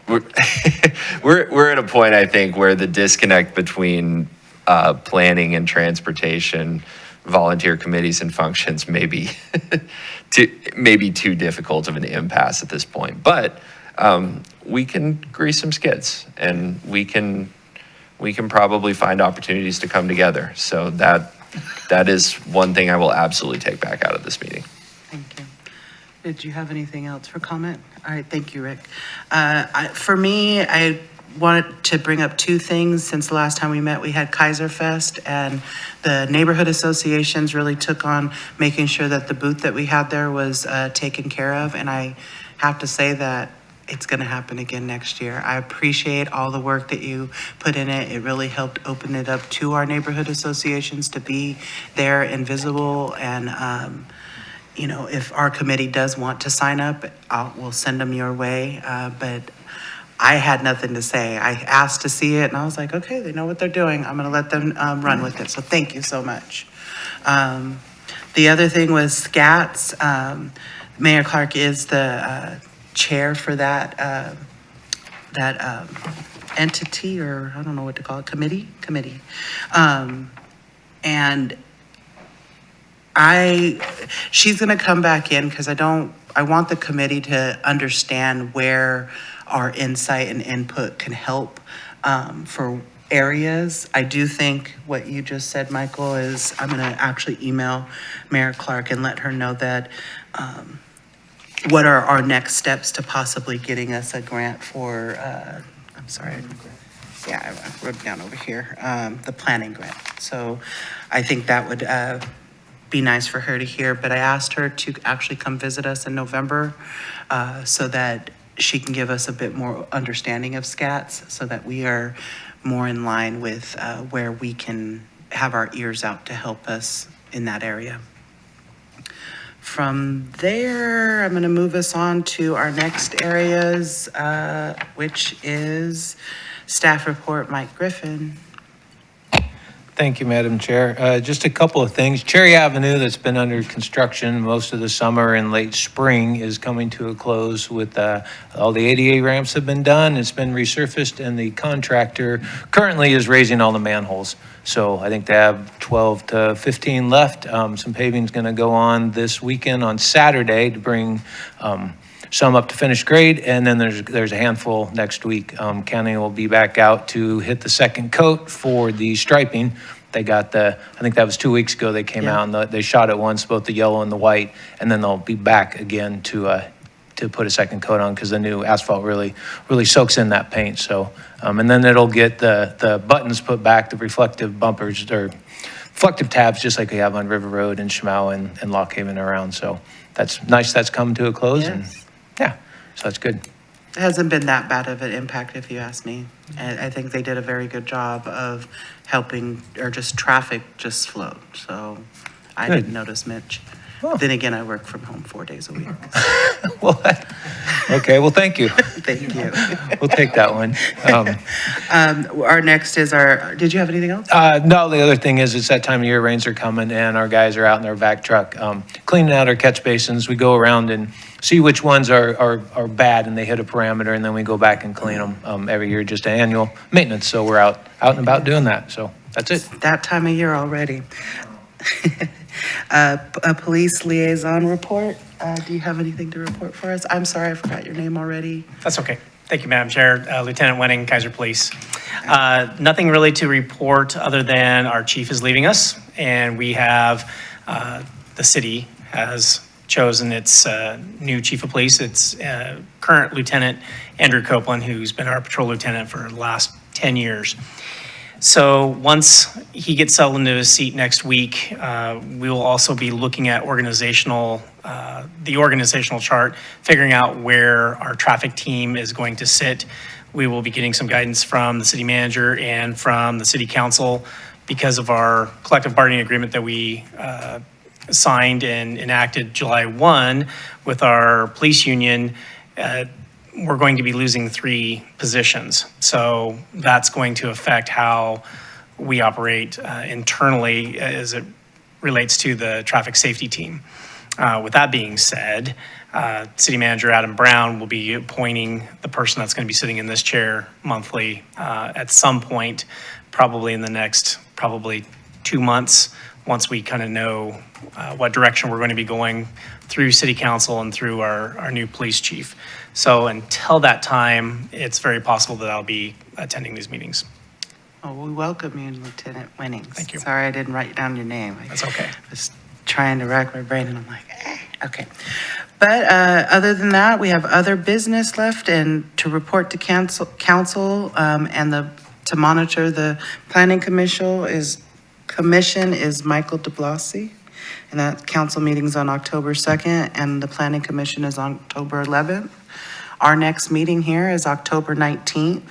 we're at a point, I think, where the disconnect between planning and transportation, volunteer committees and functions may be too difficult of an impasse at this point. But we can grease some skids, and we can probably find opportunities to come together. So that is one thing I will absolutely take back out of this meeting. Thank you. Did you have anything else for comment? All right, thank you, Rick. For me, I wanted to bring up two things. Since the last time we met, we had Keizer Fest, and the neighborhood associations really took on making sure that the booth that we had there was taken care of. And I have to say that it's going to happen again next year. I appreciate all the work that you put in it. It really helped open it up to our neighborhood associations to be there and visible. And, if our committee does want to sign up, we'll send them your way. But I had nothing to say. I asked to see it, and I was like, okay, they know what they're doing. I'm going to let them run with it. So thank you so much. The other thing was SCATS. Mayor Clark is the chair for that entity, or I don't know what to call it, committee. And she's going to come back in because I want the committee to understand where our insight and input can help for areas. I do think what you just said, Michael, is I'm going to actually email Mayor Clark and let her know that what are our next steps to possibly getting us a grant for, I'm sorry. Yeah, I wrote it down over here, the planning grant. So I think that would be nice for her to hear, but I asked her to actually come visit us in November so that she can give us a bit more understanding of SCATS so that we are more in line with where we can have our ears out to help us in that area. From there, I'm going to move us on to our next areas, which is staff report. Mike Griffin. Thank you, Madam Chair. Just a couple of things. Cherry Avenue, that's been under construction most of the summer and late spring, is coming to a close with all the ADA ramps have been done. It's been resurfaced, and the contractor currently is raising all the manholes. So I think they have 12 to 15 left. Some paving is going to go on this weekend on Saturday to bring some up to finished grade, and then there's a handful next week. County will be back out to hit the second coat for the striping. They got I think that was 2 weeks ago, they came out and they shot it once, both the yellow and the white, and then they'll be back again to put a second coat on because the new asphalt really soaks in that paint. So, and then it'll get the buttons put back, the reflective bumpers or reflective tabs, just like we have on River Road and Schmau and Lock Haven around. So that's nice. That's come to a close. Yes. And yeah, so that's good. It hasn't been that bad of an impact, if you ask me. I think they did a very good job of helping, or just traffic just flowed. So I didn't notice much. Oh. Then again, I work from home 4 days a week. Well, okay, well, thank you. Thank you. We'll take that one. Our next is did you have anything else? No, the other thing is it's that time of year, rains are coming, and our guys are out in their back truck cleaning out our catch basins. We go around and see which ones are bad and they hit a parameter, and then we go back and clean them every year, just annual maintenance. So we're out and about doing that. So that's it. That time of year already. A police liaison report. Do you have anything to report for us? I'm sorry, I forgot your name already. That's okay. Thank you, Madam Chair. Lieutenant Wenning, Keizer Police. Nothing really to report other than our chief is leaving us, and we have, the city has chosen its new chief of police. It's current Lieutenant Andrew Copeland, who's been our patrol lieutenant for the last 10 years. So once he gets settled into his seat next week, we will also be looking at the organizational chart, figuring out where our traffic team is going to sit. We will be getting some guidance from the city manager and from the city council because of our collective bargaining agreement that we signed and enacted July 1 with our police union. We're going to be losing 3 positions. So that's going to affect how we operate internally as it relates to the traffic safety team. With that being said, City Manager Adam Brown will be appointing the person that's going to be sitting in this chair monthly at some point, probably in the next 2 months, once we kind of know what direction we're going to be going through City Council and through our new police chief. So until that time, it's very possible that I'll be attending these meetings. Oh, we welcome you, Lieutenant Wenning. Thank you. Sorry I didn't write down your name. That's okay. I was trying to rack my brain and I'm like, okay. But other than that, we have other business left and to report to council and to monitor the planning commission is Michael DeBlasi. And that council meeting's on October 2nd and the planning commission is on October 11th. Our next meeting here is October 19th.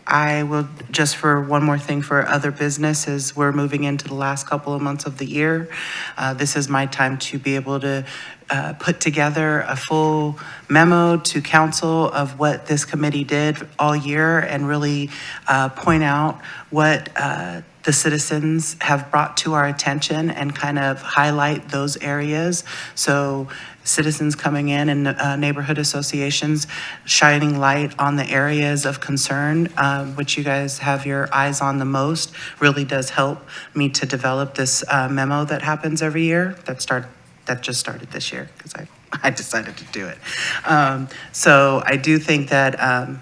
I will, just for one more thing for other businesses, we're moving into the last couple of months of the year. This is my time to be able to put together a full memo to council of what this committee did all year and really point out what the citizens have brought to our attention and kind of highlight those areas. So citizens coming in and neighborhood associations shining light on the areas of concern, which you guys have your eyes on the most, really does help me to develop this memo that happens every year that just started this year because I decided to do it. So I do think that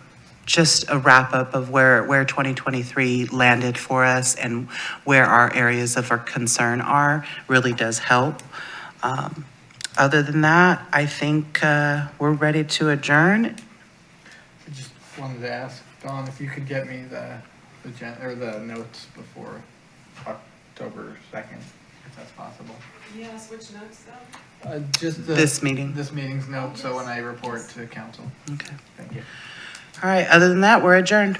just a wrap up of where 2023 landed for us and where our areas of our concern are really does help. Other than that, I think we're ready to adjourn. I just wanted to ask Dawn if you could get me the notes before October 2nd, if that's possible. Yes, which notes though? Just This meeting. This meeting's notes, so when I report to council. Okay. Thank you. All right, other than that, we're adjourned.